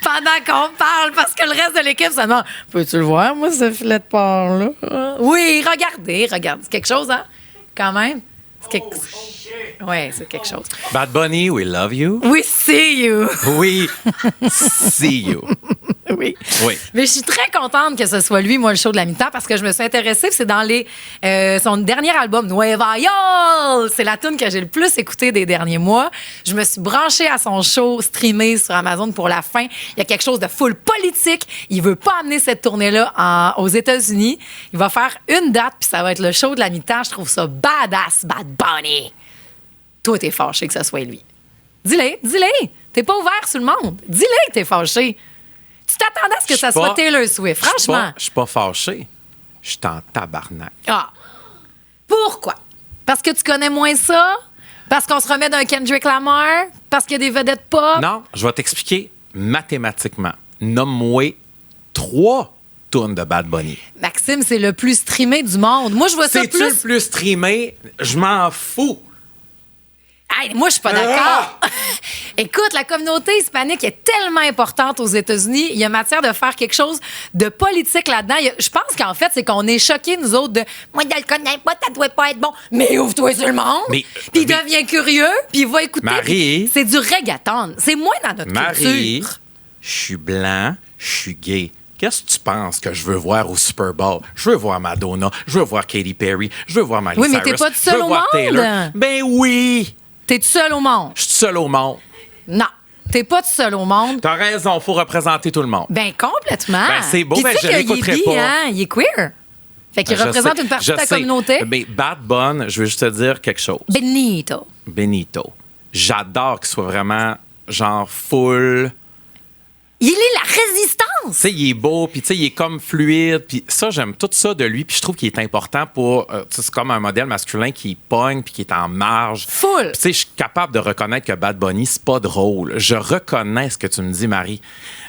pendant qu'on parle parce que le reste de l'équipe se demande « Peux-tu le voir, moi, ce filet de porc-là? » Oui, regardez. C'est quelque chose, hein? Quand même. Oui, c'est quelque chose. Bad Bunny, we love you. We see you. We see you. Oui. Mais je suis très contente que ce soit lui, moi, le show de la mi-temps, parce que je me suis intéressée. C'est dans son dernier album, Nueva York. C'est la tune que j'ai le plus écoutée des derniers mois. Je me suis branchée à son show streamé sur Amazon pour la fin. Il y a quelque chose de full politique. Il veut pas amener cette tournée-là aux États-Unis. Il va faire une date, puis ça va être le show de la mi-temps. Je trouve ça badass, Bad Bunny. Toi, t'es fâché que ce soit lui. Dis-le. T'es pas ouvert sur le monde. Dis-le que t'es fâché. Tu t'attendais à ce que ça soit Taylor Swift, franchement. Je suis pas fâché. Je suis en tabarnak. Ah. Pourquoi? Parce que tu connais moins ça? Parce qu'on se remet d'un Kendrick Lamar? Parce qu'il y a des vedettes pop? Non, je vais t'expliquer mathématiquement. Nomme-moi 3 tunes de Bad Bunny. Maxime, c'est le plus streamé du monde. Moi, je vois ça plus... C'est-tu le plus streamé? Je m'en fous. Hey, moi, je suis pas d'accord. Écoute, la communauté hispanique est tellement importante aux États-Unis. Il y a matière de faire quelque chose de politique là-dedans. Je pense qu'en fait, c'est qu'on est choqués, nous autres, de « Moi, je le connais pas, ça doit pas être bon. » Mais ouvre-toi sur le monde. Puis il devient curieux, puis il va écouter. Marie. C'est du reggaeton. C'est moins dans notre Marie, culture. Je suis blanc, je suis gay. Qu'est-ce que tu penses que je veux voir au Super Bowl? Je veux voir Madonna, je veux voir Katy Perry, je veux voir Miley Cyrus. Oui, mais t'es pas tout seul au monde. Taylor. Ben oui! T'es tout seul au monde? Je suis tout seul au monde. Non. T'es pas tout seul au monde. T'as raison, faut représenter tout le monde. Ben complètement. Ben c'est beau, mais je l'écouterai pas. Hein? Il est queer. Fait qu'il représente une partie de ta communauté. Mais Bad Bunny, je veux juste te dire quelque chose. Benito. J'adore qu'il soit vraiment genre full... Il est la résistance! Tu sais, il est beau, puis tu sais, il est comme fluide, puis ça, j'aime tout ça de lui, puis je trouve qu'il est important pour... c'est comme un modèle masculin qui pogne, puis qui est en marge. Full! Tu sais, je suis capable de reconnaître que Bad Bunny, c'est pas drôle. Je reconnais ce que tu me dis, Marie.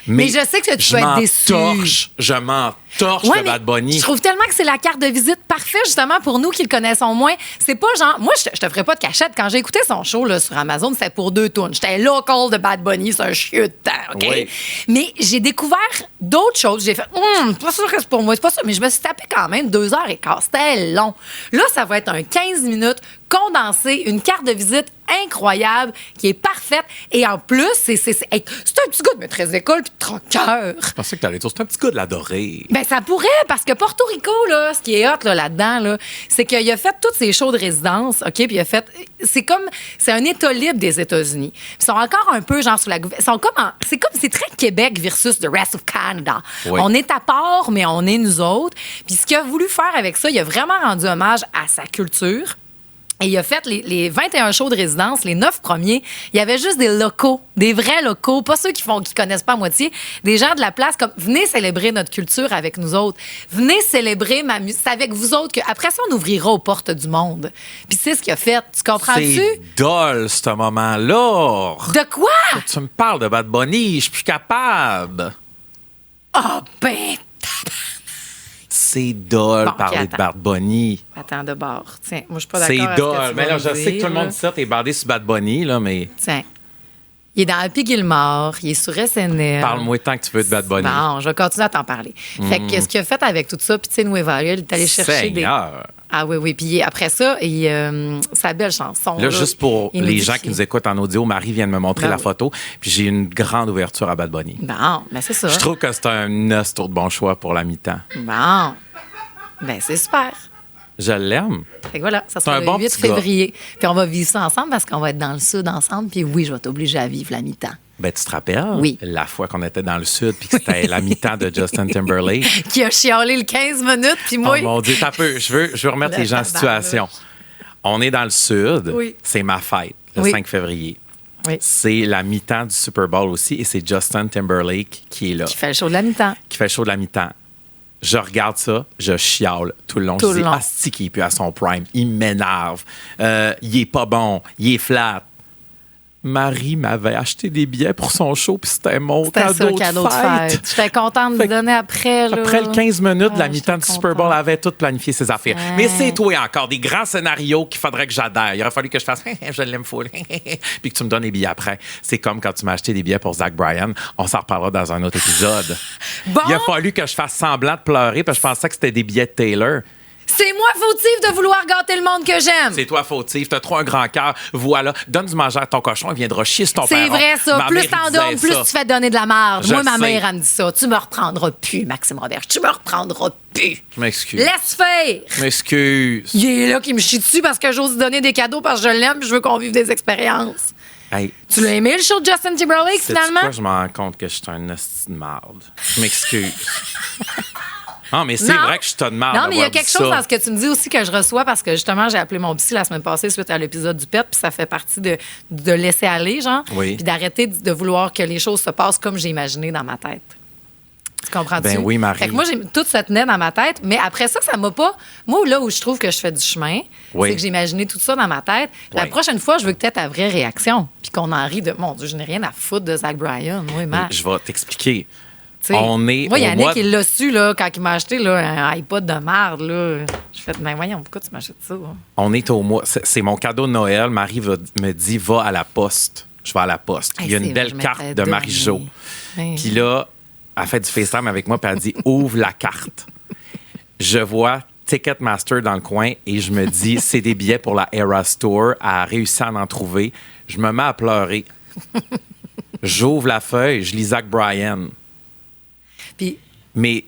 Mais je sais que tu peux être déçu. Je m'en torche de Bad Bunny. Je trouve tellement que c'est la carte de visite parfaite, justement, pour nous qui le connaissons moins. C'est pas genre... Moi, je te ferais pas de cachette. Quand j'ai écouté son show là, sur Amazon, c'était pour 2 tunes. J'étais local de Bad Bunny, c'est un chieux de temps, OK? Oui. Mais j'ai découvert d'autres choses. J'ai fait, pas sûr que c'est pour moi, c'est pas ça. Mais je me suis tapé quand même 2h15. C'était long. Là, ça va être un 15 minutes condensé, une carte de visite incroyable, qui est parfaite. Et en plus, c'est un petit gars de maîtresse d'école puis de troqueur. Je pensais que t'allais dire, c'est un petit gars de l'adoré. Ben ça pourrait, parce que Porto Rico, là, ce qui est hot là-dedans, là, c'est qu'il a fait toutes ces shows de résidence, OK? Puis il a fait... C'est un État libre des États-Unis. Ils sont encore un peu, genre, sous la... C'est très Québec versus the rest of Canada. Oui. On est à part, mais on est nous autres. Puis ce qu'il a voulu faire avec ça, il a vraiment rendu hommage à sa culture. Et il a fait les 21 shows de résidence, les 9 premiers. Il y avait juste des locaux, des vrais locaux, pas ceux qui connaissent pas à moitié, des gens de la place comme venez célébrer notre culture avec nous autres. Venez célébrer ma musique. C'est avec vous autres qu'après ça, on ouvrira aux portes du monde. Puis c'est ce qu'il a fait. Tu comprends-tu? C'est dole, ce moment-là. De quoi? Tu me parles de Bad Bunny, je suis plus capable. Ah, ben... C'est dole parler de Bad Bunny. Attends, de bord. Tiens, moi, je suis pas d'accord avec C'est dole. Mais là, je sais que tout le monde dit ça, t'es bandé sur Bad Bunny, là, mais... Tiens. Il est dans Happy Gilmore, il est sur SNL. Parle-moi tant que tu veux de Bad Bunny. Bon, je vais continuer à t'en parler. Fait que ce qu'il a fait avec tout ça, puis tu sais, Nueva York, il est allé chercher des... Ah oui. Puis après ça, sa belle chanson. Là, juste pour les gens qui nous écoutent en audio, Marie vient de me montrer la photo, puis j'ai une grande ouverture à Bad Bunny. Bon, ben c'est ça. Je trouve que c'est un tour de bon choix pour la mi-temps. Bon, ben c'est super. Je l'aime. Fait que voilà, ça sera le 8 février. Puis on va vivre ça ensemble parce qu'on va être dans le sud ensemble. Puis oui, je vais t'obliger à vivre la mi-temps. Ben, tu te rappelles? Oui. La fois qu'on était dans le sud puis que c'était la mi-temps de Justin Timberlake. Qui a chialé le 15 minutes, puis moi... Oh mon Dieu, t'as peu. Je veux remettre les gens en situation. On est dans le sud. Oui. C'est ma fête, le 5 février. Oui. C'est la mi-temps du Super Bowl aussi et c'est Justin Timberlake qui est là. Qui fait le show de la mi-temps. Qui fait le show de la mi-temps. Je regarde ça, je chiale tout le long. Je dis, asti qu'il est plus à son prime. Il m'énerve. Il est pas bon. Il est flat. Marie m'avait acheté des billets pour son show, puis c'était mon cadeau de fête. J'étais contente de lui donner après. Là. Après le 15 minutes de la mi-temps du Super Bowl, elle avait tout planifié ses affaires. Mais c'est toi encore, des grands scénarios qu'il faudrait que j'adhère. Il aurait fallu que je fasse « je l'aime full », puis que tu me donnes les billets après. C'est comme quand tu m'as acheté des billets pour Zach Bryan. On s'en reparlera dans un autre épisode. Bon. Il a fallu que je fasse semblant de pleurer, parce que je pensais que c'était des billets de Taylor. C'est moi fautif de vouloir gâter le monde que j'aime. C'est toi fautif. T'as trop un grand cœur. Voilà. Donne du manger à ton cochon. Il viendra chier sur ton père. C'est vrai, ça. Plus t'en donnes, plus tu fais donner de la merde. Moi, ma mère, elle me dit ça. Tu me reprendras plus, Maxime Robert. Tu me reprendras plus. Je m'excuse. Laisse faire. Je m'excuse. Il est là qui me chie dessus parce que j'ose lui donner des cadeaux parce que je l'aime et je veux qu'on vive des expériences. Hey, tu l'as aimé, le show de Justin Timberlake, finalement? Pourquoi je me rends compte que je suis un esti de marde? Je m'excuse. Non, mais c'est vrai que je te demande. Non, mais il y a quelque chose dans ce que tu me dis aussi que je reçois parce que justement, j'ai appelé mon psy la semaine passée suite à l'épisode du pet, puis ça fait partie de laisser aller, genre. Oui. Puis d'arrêter de vouloir que les choses se passent comme j'ai imaginé dans ma tête. Tu comprends-tu? Ben oui, Marie. Fait que moi, tout se tenait dans ma tête, mais après ça m'a pas. Moi, là où je trouve que je fais du chemin, c'est que j'ai imaginé tout ça dans ma tête. La prochaine fois, je veux que tu aies ta vraie réaction, puis qu'on en rit de. Mon Dieu, je n'ai rien à foutre de Zach Bryan. Oui, je vais t'expliquer. Moi, Yannick, il l'a su là, quand il m'a acheté là, un iPod de merde. Là. Je fais, mais voyons, pourquoi tu m'achètes ça? On est au mois. C'est mon cadeau de Noël. Marie me dit, va à la poste. Je vais à la poste. Il y a une belle carte de Marie-Jo. Puis là, elle fait du FaceTime avec moi, puis elle dit, ouvre la carte. Je vois Ticketmaster dans le coin et je me dis, c'est des billets pour la Eras Tour. Elle a réussi à en trouver. Je me mets à pleurer. J'ouvre la feuille, je lis Zach Bryan. Puis, mais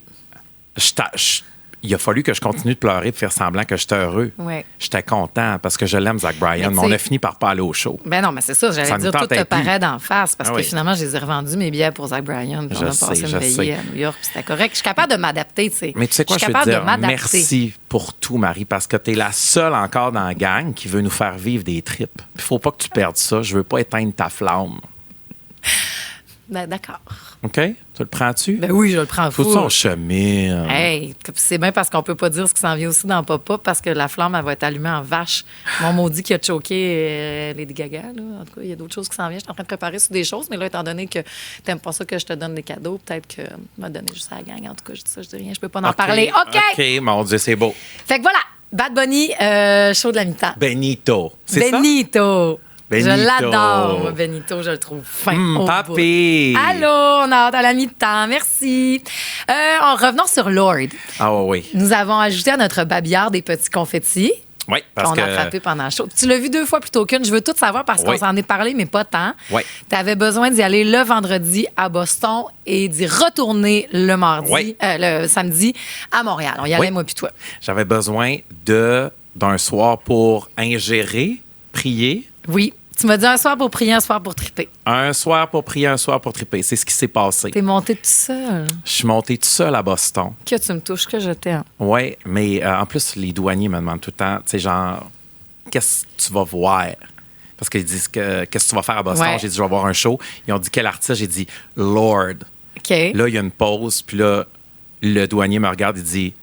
il a fallu que je continue de pleurer et de faire semblant que j'étais heureux. Ouais. J'étais content parce que je l'aime, Zach Bryan, mais on a fini par pas aller au show. Ben non, mais c'est ça, j'allais dire, tout te paraît d'en face parce que finalement, je les ai revendus, mes billets pour Zach Bryan. Puis on a passé une veillée à New York, puis c'était correct. Je suis capable de m'adapter, tu sais. Mais tu sais quoi, je veux te dire merci pour tout, Marie, parce que tu es la seule encore dans la gang qui veut nous faire vivre des tripes. Il faut pas que tu perdes ça. Je veux pas éteindre ta flamme. Ben, d'accord. OK? Tu le prends-tu? Ben oui, je le prends fou. Faut que ça, on chemine. Hey, c'est bien parce qu'on peut pas dire ce qui s'en vient aussi dans Pop-Up parce que la flamme, elle va être allumée en vache. Mon maudit qui a choqué Lady Gaga, là. En tout cas, il y a d'autres choses qui s'en viennent. Je suis en train de préparer sur des choses, mais là, étant donné que t'aimes pas ça que je te donne des cadeaux, peut-être que m'a donné juste à la gang. En tout cas, je dis ça, je dis rien, je peux pas en parler. OK, mon Dieu, c'est beau. Fait que voilà, Bad Bunny, show de la mi-temps. Benito. C'est Benito. Benito. Je l'adore, moi, Benito. Je le trouve fin. Papi. Allô, on a hâte à la mi-temps. Merci. En revenant sur Lord. Ah oui. Nous avons ajouté à notre babillard des petits confettis. Oui, parce qu'on a frappé pendant le show. Tu l'as vu 2 fois plutôt qu'une. Je veux tout savoir parce qu'on s'en est parlé, mais pas tant. Oui. Tu avais besoin d'y aller le vendredi à Boston et d'y retourner le mardi, le samedi à Montréal. On y allait, moi puis toi. J'avais besoin d'un soir pour ingérer, prier. Oui. Tu m'as dit un soir pour prier, un soir pour triper. Un soir pour prier, un soir pour triper. C'est ce qui s'est passé. T'es monté tout seul. Je suis monté tout seul à Boston. Que tu me touches, que je t'aime. Oui, mais en plus, les douaniers me demandent tout le temps, tu sais, genre, qu'est-ce que tu vas voir? Parce qu'ils disent qu'est-ce que tu vas faire à Boston? Ouais. J'ai dit, je vais voir un show. Ils ont dit, quel artiste? J'ai dit, Lord. OK. Là, il y a une pause, puis là, le douanier me regarde et dit,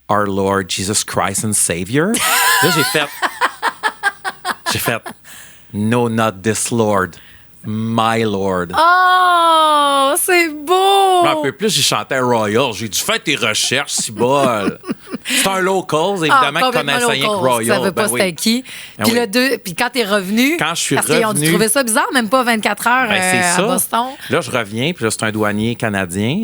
Our Lord Jesus Christ and Savior. Là, j'ai fait, No, not this Lord. My Lord. Oh, c'est beau! Un peu plus, j'ai chanté Royal. J'ai dû faire tes recherches, si bol. C'est un local, évidemment, qui connaissait rien que Royal. Ça veut pas c'était qui. Puis, puis quand t'es revenu, quand je suis parce qu'ils ont dû trouver ça bizarre, même pas 24 heures à Boston. Là, je reviens, puis là, c'est un douanier canadien,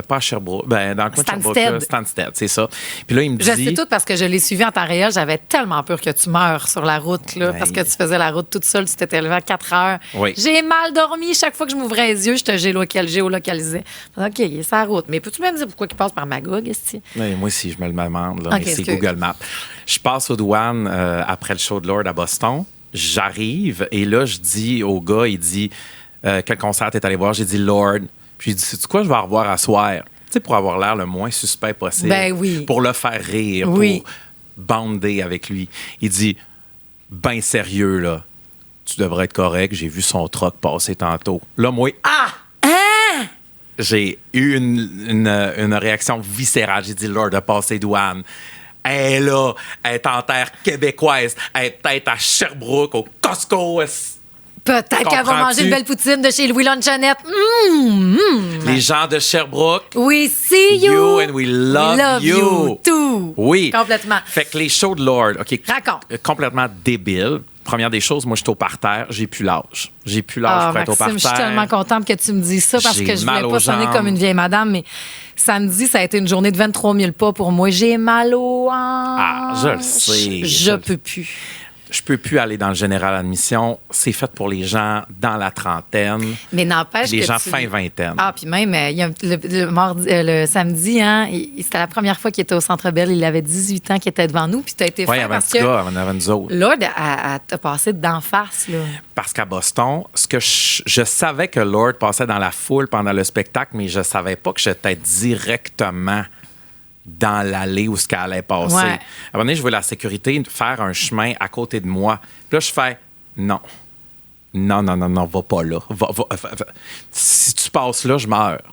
pas à Sherbrooke, dans le coin de Sherbrooke. Stansted, c'est ça. Puis là, il me dit... Je sais tout parce que je l'ai suivi en temps réel. J'avais tellement peur que tu meurs sur la route, là, parce que tu faisais la route toute seule. Tu t'étais levé à 4 heures. Oui. J'ai mal dormi. Chaque fois que je m'ouvrais les yeux, je te géolocalisais. OK, il est sur la route. Mais peux-tu me dire pourquoi il passe par Magog, est-ce que... Oui, moi aussi, je me le demande. Là, okay, mais c'est Google Maps. Je passe aux douanes après le show de Lord à Boston. J'arrive et là, je dis au gars, il dit quel concert t'es allé voir? J'ai dit Lord. Puis il dit, sais-tu quoi, je vais revoir à soir. Tu sais, pour avoir l'air le moins suspect possible. Ben oui. Pour le faire rire, pour bander avec lui. Il dit, ben sérieux, là. Tu devrais être correct. J'ai vu son truck passer tantôt. Là, moi, j'ai eu une réaction viscérale. J'ai dit, Lord, de passer douane. Elle est là, elle est en terre québécoise. Elle est peut-être à Sherbrooke, au Costco. Peut-être qu'elle va manger une belle poutine de chez Louis Lunchonette. Les gens de Sherbrooke. We see you. And we love you. Too. Oui. Complètement. Fait que les shows de Lord, OK. Raconte. Complètement débile. Première des choses, moi, je suis au parterre. J'ai plus l'âge. J'ai plus l'âge pour être au parterre. Je suis tellement contente que tu me dises ça parce que je voulais pas sonner comme une vieille madame, mais samedi, ça a été une journée de 23 000 pas pour moi. J'ai mal aux hanches. Ah, je le sais. Je peux plus. Je peux plus aller dans le général admission. C'est fait pour les gens dans la trentaine. Mais n'empêche que les gens fin vingtaine. Ah, puis même, il y a le samedi, hein, c'était la première fois qu'il était au Centre Bell. Il avait 18 ans qu'il était devant nous. Puis tu as été fait parce que... Oui, avant nous autres. Lord, t'as passé d'en face, là. Parce qu'à Boston, ce que je savais que Lord passait dans la foule pendant le spectacle, mais je savais pas que j'étais directement dans l'allée où ce qu'elle allait passer. Ouais. À un moment donné, je veux la sécurité faire un chemin à côté de moi. Puis là, je fais non. Non, va pas là. Va. Si tu passes là, je meurs.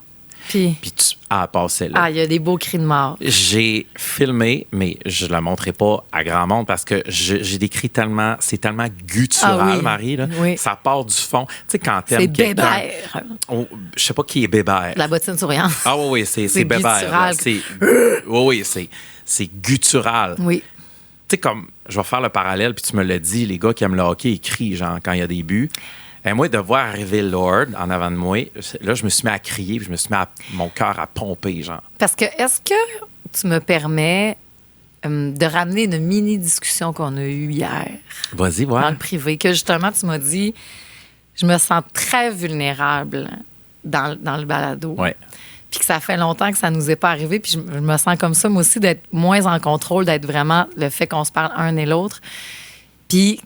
Puis tu as passé là. Ah, il y a des beaux cris de mort. J'ai filmé, mais je ne le montrerai pas à grand monde parce que j'ai décrit tellement, c'est tellement guttural, Marie. Là. Oui. Ça part du fond. Tu sais, quand t'aimes quelqu'un... C'est Bébert. Oh, je sais pas qui est Bébert. La bottine souriante. Ah oui, c'est Bébert. Oui, c'est guttural. Oui. Tu sais, comme, je vais faire le parallèle, puis tu me l'as dit, les gars qui aiment le hockey, ils crient, genre, quand il y a des buts. Et moi, de voir arriver Lord en avant de moi, là, je me suis mis à crier, puis je me suis mis mon cœur à pomper, genre. Parce que, est-ce que tu me permets de ramener une mini-discussion qu'on a eue hier? Vas-y, voilà. Dans le privé, que justement, tu m'as dit, je me sens très vulnérable dans le balado. Oui. Puis que ça fait longtemps que ça nous est pas arrivé, puis je me sens comme ça, moi aussi, d'être moins en contrôle, d'être vraiment le fait qu'on se parle un et l'autre. Puis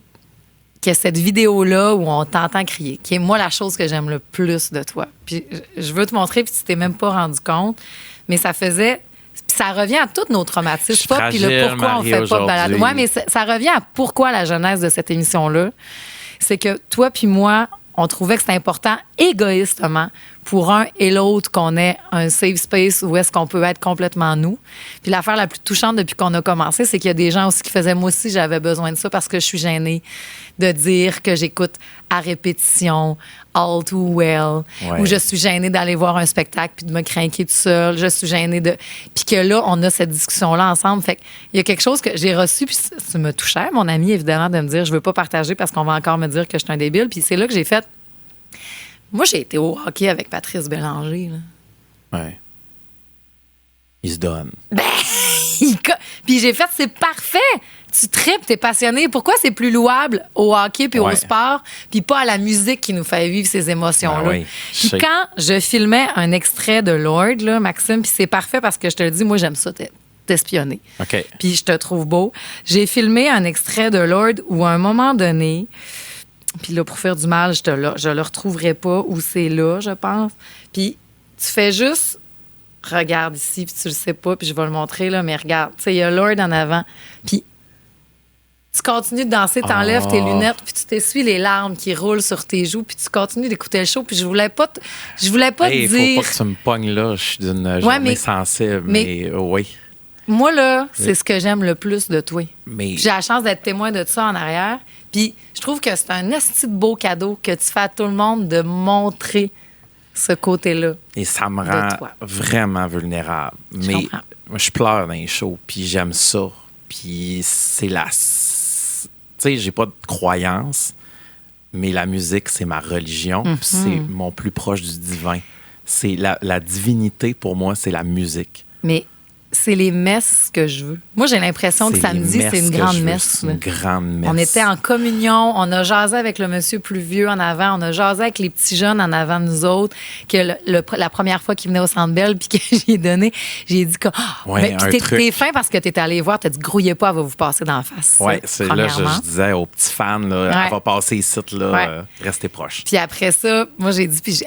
que cette vidéo-là où on t'entend crier, qui est, moi, la chose que j'aime le plus de toi. Puis je veux te montrer, puis tu t'es même pas rendu compte, mais ça faisait... Puis ça revient à tous nos traumatismes, pas, puis le pourquoi Marie, on fait pas de balade. Oui, mais ça revient à pourquoi la genèse de cette émission-là. C'est que toi puis moi, on trouvait que c'était important, égoïstement, pour un et l'autre, qu'on ait un safe space où est-ce qu'on peut être complètement nous. Puis l'affaire la plus touchante depuis qu'on a commencé, c'est qu'il y a des gens aussi qui faisaient, moi aussi, j'avais besoin de ça parce que je suis gênée de dire que j'écoute à répétition All Too Well, ou je suis gênée d'aller voir un spectacle puis de me craquer tout seul. Je suis gênée de... Puis que là, on a cette discussion-là ensemble. Fait qu'il y a quelque chose que j'ai reçu, puis ça me touchait, mon ami, évidemment, de me dire, je veux pas partager parce qu'on va encore me dire que je suis un débile. Puis c'est là que j'ai fait... Moi, j'ai été au hockey avec Patrice Bélanger. Oui. Il se donne. Ben, puis j'ai fait, c'est parfait. Tu tripes, t'es passionné. Pourquoi c'est plus louable au hockey puis au sport, puis pas à la musique qui nous fait vivre ces émotions-là? Ben oui, puis quand je filmais un extrait de Lord, là, Maxime, puis c'est parfait parce que je te le dis, moi, j'aime ça t'espionner. OK. Puis je te trouve beau. J'ai filmé un extrait de Lord où, à un moment donné... Puis là, pour faire du mal, je le retrouverai pas où c'est là, je pense. Puis tu fais juste, regarde ici, puis tu le sais pas, puis je vais le montrer, là, mais regarde, tu sais, il y a Lord en avant. Puis tu continues de danser, t'enlèves tes lunettes, puis tu t'essuies les larmes qui roulent sur tes joues, puis tu continues d'écouter le show, puis je voulais pas te dire... Faut pas que tu me pognes là, je suis d'une journée sensible, mais oui. Moi, là, c'est ce que j'aime le plus de toi. Mais... J'ai la chance d'être témoin de ça en arrière, puis je trouve que c'est un esti de beau cadeau que tu fais à tout le monde de montrer ce côté-là. Et ça me rend vraiment vulnérable. Mais moi, je pleure dans les shows, puis j'aime ça. Puis c'est la... Tu sais, j'ai pas de croyance, mais la musique, c'est ma religion. C'est mon plus proche du divin. C'est la divinité, pour moi, c'est la musique. Mais c'est les messes que je veux. Moi, j'ai l'impression que samedi, c'est une grande messe. C'est une grande messe. On était en communion, on a jasé avec le monsieur plus vieux en avant, on a jasé avec les petits jeunes en avant de nous autres, que la première fois qu'ils venaient au Centre Bell, puis que j'ai dit que... t'es fin parce que t'es allé voir, t'as dit, grouillez pas, elle va vous passer d'en face. Oui, c'est là, je disais aux petits fans, là, elle va passer ici, là, restez proches. Puis après ça, moi, j'ai dit,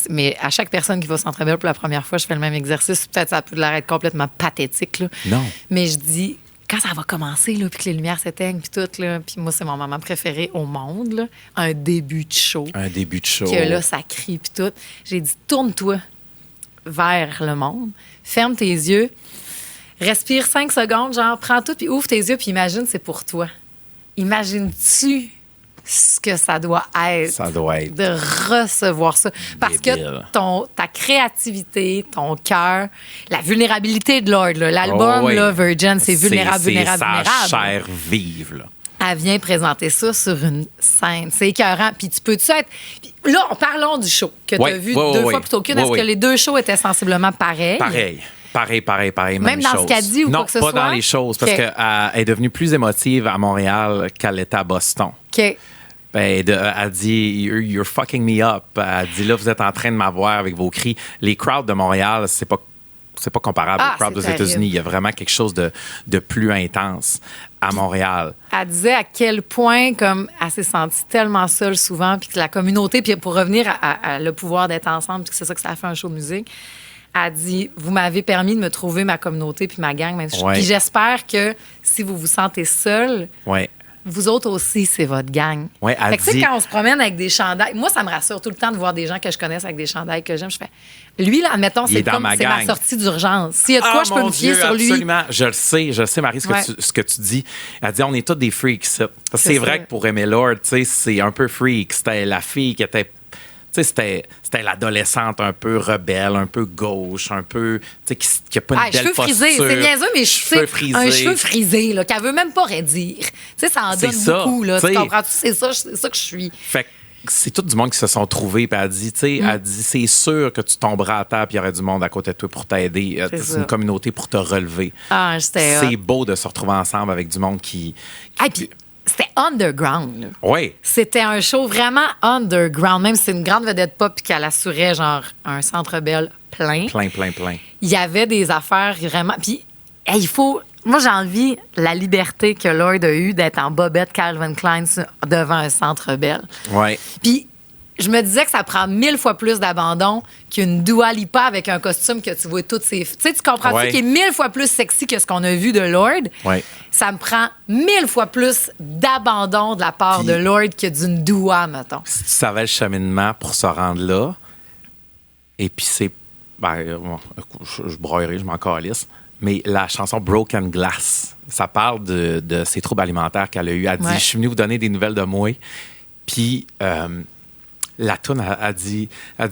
mais à chaque personne qui va au Centre Bell pour la première fois, je fais le même exercice, peut-être ça peut l'air être complètement pathétique, là. Non. Mais je dis, quand ça va commencer, là, puis que les lumières s'éteignent, puis tout, là, puis moi, c'est mon moment préféré au monde, là, un début de show. Un début de show. Que là, ça crie, puis tout. J'ai dit, tourne-toi vers le monde, ferme tes yeux, respire 5 secondes, genre, prends tout, puis ouvre tes yeux, puis imagine, c'est pour toi. Imagines-tu ce que ça doit être. Ça doit être. De recevoir ça. Parce que ta créativité, ton cœur, la vulnérabilité de Lord, là, l'album, là, Virgin, c'est vulnérable. C'est sa chair vive, là. Elle vient présenter ça sur une scène. C'est écœurant. Puis tu peux-tu être... Puis là, parlons du show que tu as vu 2 fois plutôt qu'une. Est-ce que les 2 shows étaient sensiblement pareils? Pareil. Même dans ce qu'elle dit ou quoi que ce soit? Non, pas dans les choses, parce qu'elle est devenue plus émotive à Montréal qu'elle était à Boston. OK. Elle dit « You're fucking me up ». Elle dit « Là, vous êtes en train de m'avoir avec vos cris ». Les crowds de Montréal, c'est pas comparable aux crowds aux États-Unis. Il y a vraiment quelque chose de plus intense à Montréal. Elle disait à quel point comme elle s'est sentie tellement seule souvent, puis que la communauté, puis pour revenir à le pouvoir d'être ensemble, puis que c'est ça que ça a fait un show de musique, elle dit « Vous m'avez permis de me trouver ma communauté puis ma gang. » Puis j'espère que si vous vous sentez seul... Vous autres aussi, c'est votre gang. Oui, elle dit... quand on se promène avec des chandails, moi, ça me rassure tout le temps de voir des gens que je connaisse avec des chandails que j'aime. Je fais, lui, là, admettons, c'est ma sortie d'urgence. S'il y a de quoi, je peux me fier sur lui. Absolument. Je le sais, Marie, ce que tu dis. Elle dit, on est tous des freaks. C'est vrai que pour aimer Lord, c'est un peu freak. C'était la fille qui était... C'était l'adolescente un peu rebelle, un peu gauche, un peu... qui n'a pas une belle posture. Frisés. C'est niaiseux, mais un cheveu frisé, là, qu'elle veut même pas redire. Ça en donne beaucoup, là. Tu comprends? C'est ça que je suis. Fait c'est tout du monde qui se sont trouvés, puis elle dit, c'est sûr que tu tomberas à terre, puis il y aurait du monde à côté de toi pour t'aider. C'est une communauté pour te relever. C'est beau de se retrouver ensemble avec du monde qui c'était underground. Là. Oui. C'était un show vraiment underground. Même si c'est une grande vedette pop et qu'elle assurait genre un Centre Bell plein. Plein. Il y avait des affaires vraiment... Puis, il faut... Moi, j'ai envie la liberté que Lord a eue d'être en bobette Calvin Klein devant un Centre Bell. Oui. Puis, je me disais que ça prend 1000 fois plus d'abandon qu'une Dua Lipa avec un costume que tu vois toutes ses... Tu sais, tu comprends-tu qui est 1000 fois plus sexy que ce qu'on a vu de Lord? Oui. Ça me prend 1000 fois plus d'abandon de la part de Lord que d'une Dua, mettons. Si tu savais le cheminement pour se rendre là, et puis c'est... je broyerai, je m'en calisse, mais la chanson Broken Glass, ça parle de ses troubles alimentaires qu'elle a eu. Elle dit, je suis venue vous donner des nouvelles de moi. Puis... la toune a dit,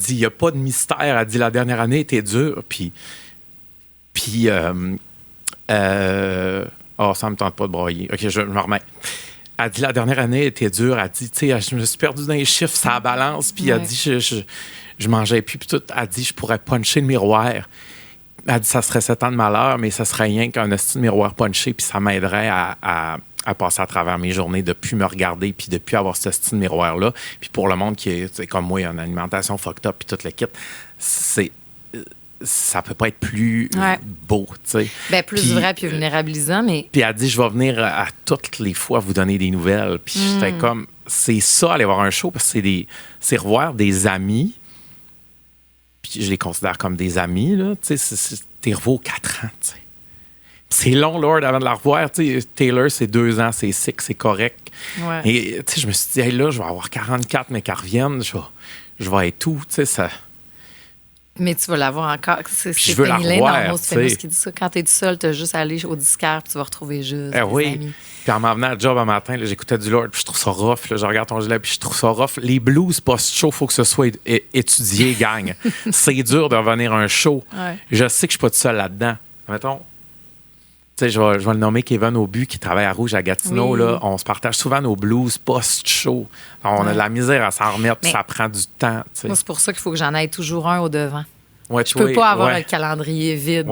il n'y a pas de mystère. Elle dit, la dernière année était dure. Puis ça me tente pas de broyer. OK, je me remets. Elle dit, la dernière année était dure. Elle dit, tu sais, je me suis perdue dans les chiffres, ça balance. Puis elle dit, je mangeais plus. Puis tout, elle dit, je pourrais puncher le miroir. Elle dit, ça serait 7 ans de malheur, mais ça serait rien qu'un esti de miroir punché. Puis ça m'aiderait à passer à travers mes journées, de ne plus me regarder, puis de ne plus avoir ce style miroir-là. Puis pour le monde qui est comme moi, il y a une alimentation fucked up, puis tout le kit, ça peut pas être plus beau, tu sais. Plus vrai, puis vulnérabilisant, mais... Puis elle dit, je vais venir à toutes les fois vous donner des nouvelles. Puis j'étais comme, c'est ça, aller voir un show, parce que c'est revoir des amis, puis je les considère comme des amis, là, tu sais, t'es revu aux 4 ans, tu sais. c'est long, Lord, avant de la revoir. T'sais, Taylor, c'est 2 ans, c'est sick, c'est correct. Ouais. Et je me suis dit, hey, là, je vais avoir 44, mais qu'elle revienne, je vais être tout. Ça... Mais tu vas l'avoir encore. C'est je veux la revoir. C'est ce qui dit ça. Quand t'es tout seul, t'as juste à aller au disquaire puis tu vas retrouver juste des oui. amis. Puis en m'en venant à job un matin, là, j'écoutais du Lord, puis je trouve ça rough. Là, je regarde ton gilet, puis je trouve ça rough. Les blues post-show, il faut que ce soit étudié, gang. C'est dur de revenir à un show. Ouais. Je sais que je suis pas tout seul là-dedans. Mettons, tu sais, je vais le nommer Kevin Aubu, qui travaille à Rouge à Gatineau. Oui. Là, on se partage souvent nos blues post-show. On a de la misère à s'en remettre, ça prend du temps. T'sais. Moi, c'est pour ça qu'il faut que j'en aille toujours un au devant. Ouais, je peux pas avoir le calendrier vide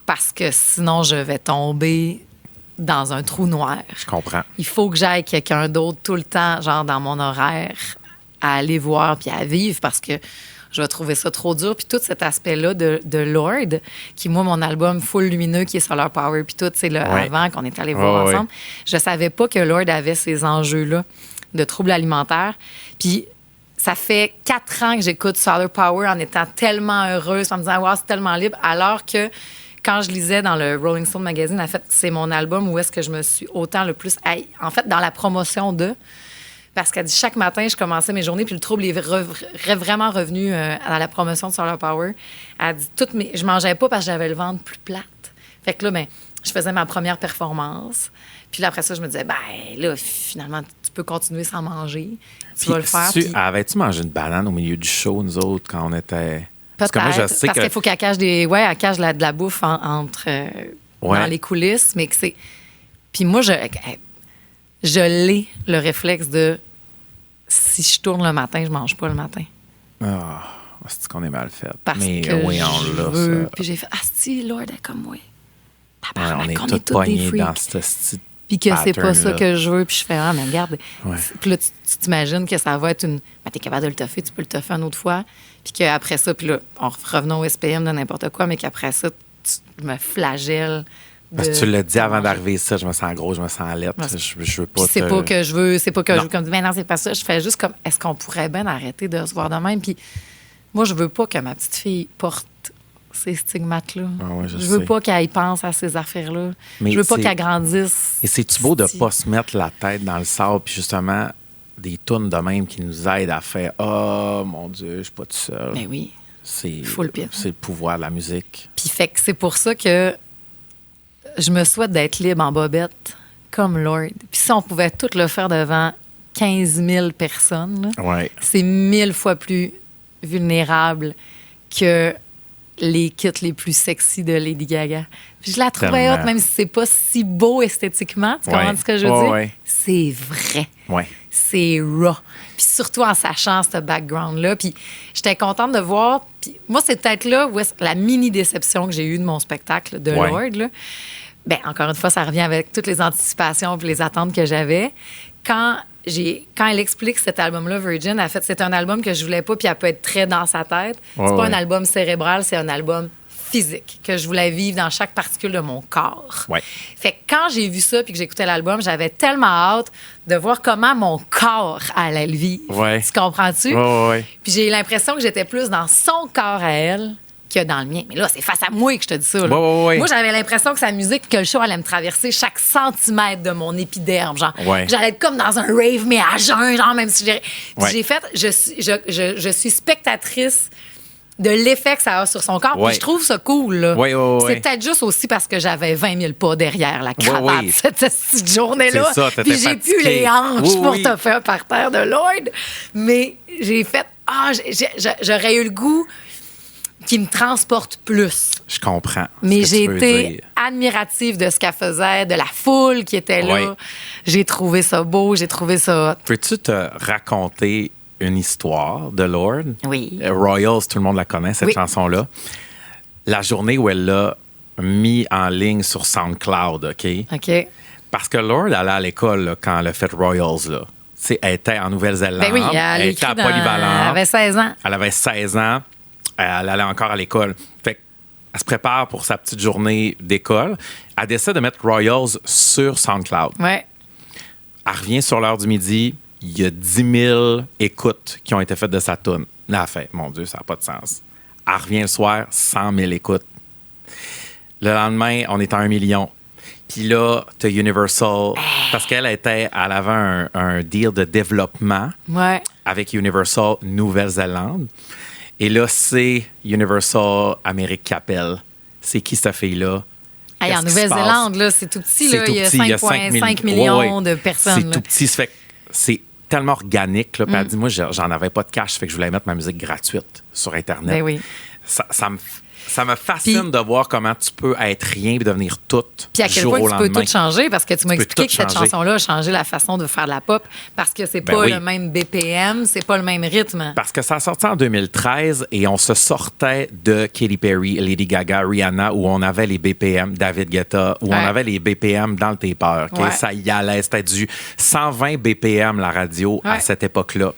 parce que sinon, je vais tomber dans un trou noir. Je comprends. Il faut que j'aille quelqu'un d'autre tout le temps, genre dans mon horaire, à aller voir puis à vivre parce que je vais trouver ça trop dur. Puis tout cet aspect-là de Lord, qui, moi, mon album Full Lumineux, qui est Solar Power, puis tout, c'est là avant qu'on est allé voir ensemble, je savais pas que Lord avait ces enjeux-là de troubles alimentaires. Puis ça fait 4 ans que j'écoute Solar Power en étant tellement heureuse, en me disant « wow, c'est tellement libre », alors que quand je lisais dans le Rolling Stone Magazine, en fait, c'est mon album où est-ce que je me suis autant le plus... En fait, dans la promotion de... Parce qu'elle dit, chaque matin, je commençais mes journées, puis le trouble est vraiment revenu à la promotion de Solar Power. Elle dit, je mangeais pas parce que j'avais le ventre plus plate. Fait que là, je faisais ma première performance. Puis là, après ça, je me disais, là, finalement, tu peux continuer sans manger. Tu vas le faire. Avais-tu mangé une banane au milieu du show, nous autres, quand on était... Peut-être, parce qu'il faut qu'elle cache elle cache de la bouffe entre dans les coulisses, mais que c'est... Puis moi, je l'ai, le réflexe de si je tourne le matin, je mange pas le matin. Ah, c'est qu'on est mal fait. Parce que je veux. Puis j'ai fait, si, Lord est comme moi. On est tous poignés dans ce style. Puis que c'est pas ça que je veux. Puis je fais, mais regarde. Puis là, tu t'imagines que ça va être une... t'es capable de le toffer, tu peux le toffer une autre fois. Puis qu'après ça, puis là, revenons au SPM de n'importe quoi, mais qu'après ça, je me flagelle. Parce que tu l'as dit avant d'arriver ça, je me sens gros, je me sens lettre. Je veux pas. C'est pas que je veux, comme dire, mais non, c'est pas ça. Je fais juste comme, est-ce qu'on pourrait bien arrêter de se voir de même? Puis moi, je veux pas que ma petite fille porte ces stigmates-là. Je veux pas qu'elle pense à ces affaires-là. Mais je veux pas qu'elle grandisse. Et c'est-tu beau de pas se mettre la tête dans le sable, puis justement, des tunes de même qui nous aident à faire « Oh, mon Dieu, je suis pas tout seul. » Mais oui, c'est le pouvoir de la musique. Puis fait que c'est pour ça que je me souhaite d'être libre en bobette, comme Lord. Puis si on pouvait tout le faire devant 15 000 personnes, là, c'est 1000 fois plus vulnérable que les kits les plus sexy de Lady Gaga. Puis je la trouvais haute, même si c'est pas si beau esthétiquement. Tu comprends ce que je veux dire? C'est vrai. C'est raw. Puis surtout en sachant ce background-là. Puis j'étais contente de voir. Puis moi, c'est peut-être là où la mini-déception que j'ai eue de mon spectacle de Lord. Là. Bien, encore une fois, ça revient avec toutes les anticipations et les attentes que j'avais. Quand elle explique cet album-là, Virgin, en fait, c'est un album que je voulais pas, puis elle peut être très dans sa tête. C'est pas un album cérébral, c'est un album physique que je voulais vivre dans chaque particule de mon corps. Fait que quand j'ai vu ça puis que j'écoutais l'album, j'avais tellement hâte de voir comment mon corps allait le vivre. Tu comprends-tu? Puis j'ai eu l'impression que j'étais plus dans son corps à elle que dans le mien. Mais là, c'est face à moi que je te dis ça. Moi, j'avais l'impression que sa musique, que le show allait me traverser chaque centimètre de mon épiderme. Genre, j'allais être comme dans un rave, mais à jeun, genre, même si j'ai fait... Je suis spectatrice de l'effet que ça a sur son corps. Puis je trouve ça cool. Là. C'est peut-être juste aussi parce que j'avais 20 000 pas derrière la cravate cette journée-là. Puis j'ai plus les hanches pour te faire par terre de Lord. Mais j'ai fait... j'aurais eu le goût qui me transporte plus. Je comprends. Mais j'ai été admirative de ce qu'elle faisait, de la foule qui était là. J'ai trouvé ça beau, j'ai trouvé ça... Peux-tu te raconter une histoire de Lord? Oui. Royals, tout le monde la connaît, cette chanson-là. La journée où elle l'a mis en ligne sur SoundCloud, OK? Parce que Lord, elle allait à l'école là, quand elle a fait Royals, là. Elle était en Nouvelle-Zélande. Ben oui, elle était à Polyvalent. Elle avait 16 ans. Elle avait 16 ans. Elle allait encore à l'école. Fait qu'elle se prépare pour sa petite journée d'école. Elle décide de mettre Royals sur SoundCloud. Elle revient sur l'heure du midi. Il y a 10 000 écoutes qui ont été faites de sa toune. Là, elle fait, mon Dieu, ça n'a pas de sens. Elle revient le soir, 100 000 écoutes. Le lendemain, on est à 1 million. Puis là, t'as Universal, parce qu'elle avait un deal de développement avec Universal Nouvelle-Zélande. Et là, c'est Universal Amérique qui appelle. C'est qui cette fille-là? Hey, en Nouvelle-Zélande, là, c'est tout petit. Là, il y a 5,5 millions de personnes. C'est tout petit. Ça fait que c'est tellement organique. Là, puis elle dit, moi, j'en avais pas de cash, fait que je voulais mettre ma musique gratuite sur Internet. Ben oui. Ça me fascine de voir comment tu peux être rien et devenir tout. Puis à quel point tu peux tout changer, parce que tu m'as expliqué que cette chanson-là a changé la façon de faire de la pop, parce que c'est pas le même BPM, c'est pas le même rythme. Parce que ça a sorti en 2013 et on se sortait de Katy Perry, Lady Gaga, Rihanna, où on avait les BPM, David Guetta, où on avait les BPM dans le taper. Okay? Ça y allait, c'était du 120 BPM la radio à cette époque-là.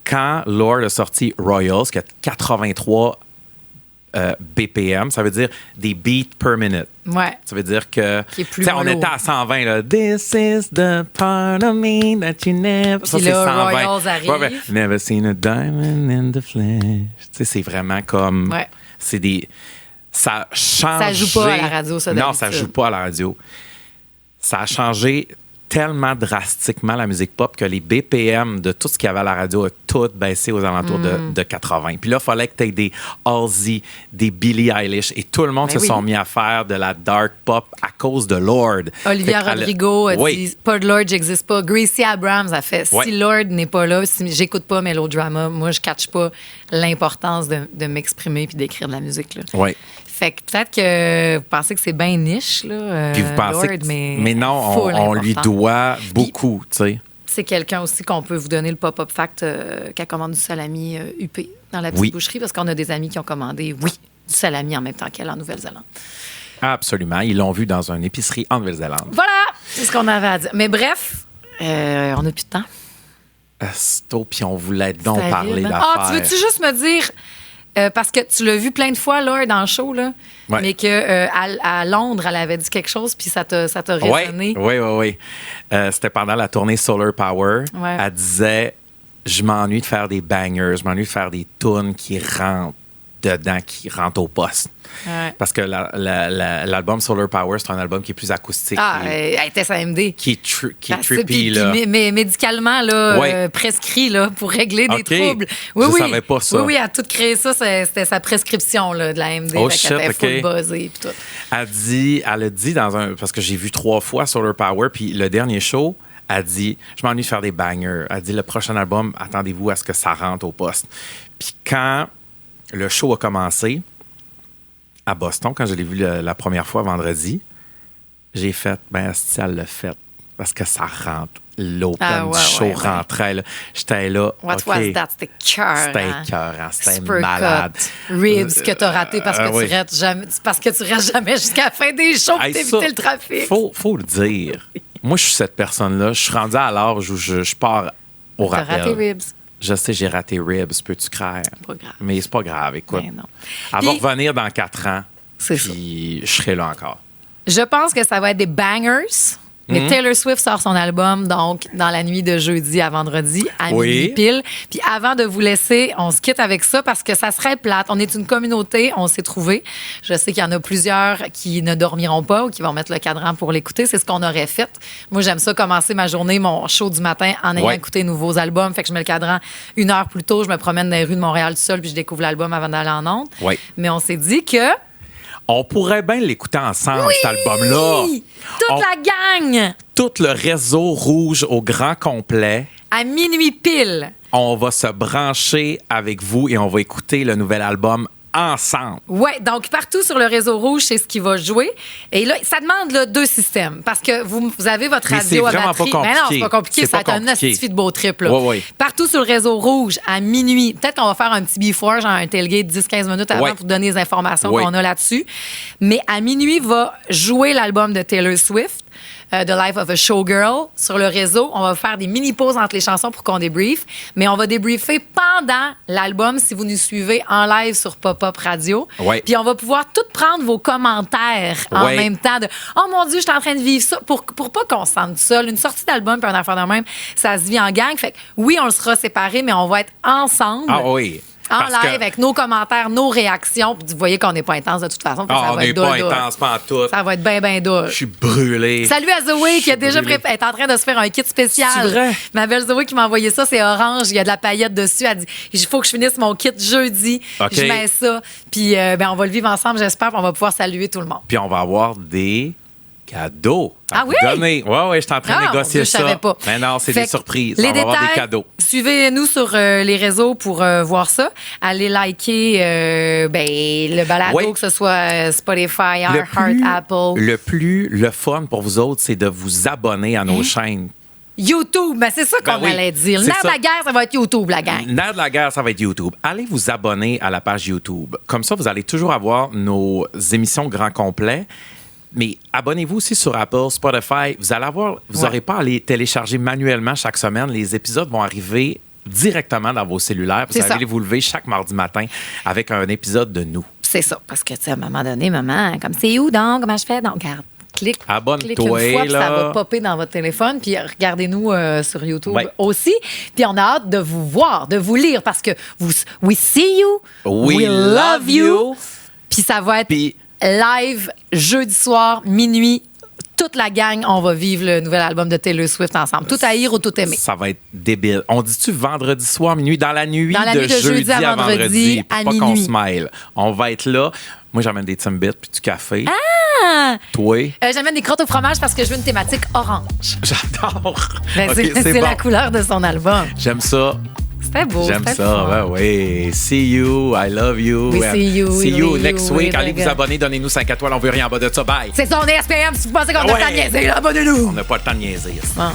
Quand Lorde a sorti Royals, qui a 83 BPM, ça veut dire des beats per minute. Ouais. Ça veut dire que on était à 120 là. This is the part of me that you never. Ça c'est 120. Royals arrive. Never seen a diamond in the flesh. C'est vraiment comme c'est des ça change. Ça joue pas à la radio ça. Non, ça joue pas à la radio. Ça a changé tellement drastiquement la musique pop que les BPM de tout ce qu'il y avait à la radio a tout baissé aux alentours de 80. Puis là, il fallait que tu aies des Halsey, des Billie Eilish et tout le monde se sont mis à faire de la dark pop à cause de Lorde. Olivia Rodrigo a dit « Pas de Lorde, j'existe pas ». Gracie Abrams a fait « Si Lorde n'est pas là, si j'écoute pas Melodrama, moi, je catch pas l'importance de m'exprimer puis d'écrire de la musique. » Oui. Fait que peut-être que vous pensez que c'est bien niche, là. Puis vous pensez Lorde, mais non, on lui doit beaucoup, tu sais. C'est quelqu'un aussi qu'on peut vous donner le pop-up fact qui a commandé du salami UP dans la petite boucherie, parce qu'on a des amis qui ont commandé, du salami en même temps qu'elle en Nouvelle-Zélande. Absolument. Ils l'ont vu dans une épicerie en Nouvelle-Zélande. Voilà! C'est ce qu'on avait à dire. Mais bref, on n'a plus de temps. Puis on voulait donc parler d'affaires. Tu veux-tu juste me dire... parce que tu l'as vu plein de fois, là, dans le show, là, mais qu'à Londres, elle avait dit quelque chose, puis ça t'a résonné. Oui. C'était pendant la tournée Solar Power. Ouais. Elle disait, je m'ennuie de faire des bangers, je m'ennuie de faire des tunes qui rentrent dedans, qui rentrent au poste. Ouais. Parce que l'album Solar Power, c'est un album qui est plus acoustique. Elle était sa MD. Qui est trippy, là. Mais médicalement, là, prescrit, là, pour régler des troubles. Je savais pas ça. Oui, elle a tout créé ça. C'était sa prescription, là, de la MD. Oh shit, elle était full buzzée, puis tout. Elle a dit parce que j'ai vu 3 fois Solar Power, puis le dernier show, elle dit, je m'ennuie de faire des bangers. Elle dit, le prochain album, attendez-vous à ce que ça rentre au poste. Puis quand le show a commencé, à Boston, quand je l'ai vu la première fois vendredi, j'ai fait, si elle l'a fait, parce que ça rentre. L'open du show rentrait. Là. J'étais là. What was that? C'était cœur. C'était écœurant. C'était malade. Ribs que t'as raté parce que tu restes jamais jusqu'à la fin des shows pour t'éviter le trafic. Faut le dire. Moi, je suis cette personne-là. Je suis rendu à l'âge où je pars au rappel. T'as raté Ribs. Je sais, j'ai raté Ribs, peux-tu craindre? Pas grave. Mais c'est pas grave, écoute. Non. Elle va revenir dans 4 ans. C'est ça. Puis je serai là encore. Je pense que ça va être des bangers. Mais Taylor Swift sort son album, donc, dans la nuit de jeudi à vendredi, à minuit pile. Puis avant de vous laisser, on se quitte avec ça parce que ça serait plate. On est une communauté, on s'est trouvé. Je sais qu'il y en a plusieurs qui ne dormiront pas ou qui vont mettre le cadran pour l'écouter. C'est ce qu'on aurait fait. Moi, j'aime ça commencer ma journée, mon show du matin, en ayant écouté de nouveaux albums. Fait que je mets le cadran 1 heure plus tôt. Je me promène dans les rues de Montréal tout seul puis je découvre l'album avant d'aller en ondes. Mais on s'est dit que... On pourrait bien l'écouter ensemble, cet album-là. Toute la gang! Tout le réseau rouge au grand complet. À minuit pile. On va se brancher avec vous et on va écouter le nouvel album ensemble. Oui, donc partout sur le réseau rouge, c'est ce qui va jouer. Et là, ça demande là, 2 systèmes. Parce que vous avez votre radio à batterie. Mais non, c'est pas compliqué. Ça va être un astifi de beau trip. Là. Oui. Partout sur le réseau rouge, à minuit. Peut-être qu'on va faire un petit before, genre un tailgate 10-15 minutes avant pour donner les informations qu'on a là-dessus. Mais à minuit, va jouer l'album de Taylor Swift. The Life of a Showgirl sur le réseau. On va faire des mini-pauses entre les chansons pour qu'on débriefe. Mais on va débriefer pendant l'album si vous nous suivez en live sur Pop-Up Radio. Puis on va pouvoir tout prendre vos commentaires en même temps de « Oh mon Dieu, je suis en train de vivre ça ». Pour pas qu'on se sente seul. Une sortie d'album puis un affaire de même, ça se vit en gang. Fait que oui, on le sera séparés, mais on va être ensemble. Ah oui. En live, avec nos commentaires, nos réactions. Puis vous voyez qu'on n'est pas intense de toute façon. On n'est pas intense, pas en tout. Ça va être bien dur. Je suis brûlé. Salut à Zoé qui a déjà est en train de se faire un kit spécial. C'est vrai? Ma belle Zoé qui m'a envoyé ça, c'est orange. Il y a de la paillette dessus. Elle dit il faut que je finisse mon kit jeudi. Je mets ça. Puis on va le vivre ensemble, j'espère. On va pouvoir saluer tout le monde. Puis on va avoir des cadeaux. Oui? Oui, je suis en train de négocier ça. Je savais pas. Mais non, c'est des surprises. Les on va détails, avoir des cadeaux. Suivez-nous sur les réseaux pour voir ça. Allez liker le balado, que ce soit Spotify, Heart, Apple. Le fun pour vous autres, c'est de vous abonner à nos chaînes. YouTube, ben c'est ça qu'on allait dire. Le nerf de la guerre, ça va être YouTube, la gang. Le nerf de la guerre, ça va être YouTube. Allez vous abonner à la page YouTube. Comme ça, vous allez toujours avoir nos émissions grand complet. Mais abonnez-vous aussi sur Apple, Spotify. Vous n'aurez pas à les télécharger manuellement chaque semaine. Les épisodes vont arriver directement dans vos cellulaires. Vous allez vous lever chaque mardi matin avec un épisode de nous. C'est ça. Parce que, tu sais, à un moment donné, maman, comme c'est où donc? Comment je fais? Donc, regarde. Abonne-toi, une fois, puis ça va popper dans votre téléphone. Puis regardez-nous sur YouTube aussi. Puis on a hâte de vous voir, de vous lire parce que we see you, we love you. Puis ça va être live jeudi soir, minuit. Toute la gang, on va vivre le nouvel album de Taylor Swift ensemble. Tout haïr ou tout aimer. Ça va être débile. On dit-tu vendredi soir, minuit? Dans la nuit de jeudi à vendredi à pas minuit. Qu'on smile. On va être là. Moi, j'amène des Timbits puis du café. Toi? J'amène des crottes au fromage parce que je veux une thématique orange. J'adore. C'est la couleur de son album. J'aime ça. C'était beau. J'aime ça. Oui. See you. I love you. See you next week. Allez vous abonner. Donnez-nous 5 étoiles. On veut rien en bas de ça. Bye. C'est ça, on est SPM. Si vous pensez qu'on a le temps de niaiser, abonnez-nous. On n'a pas le temps de niaiser. Bon.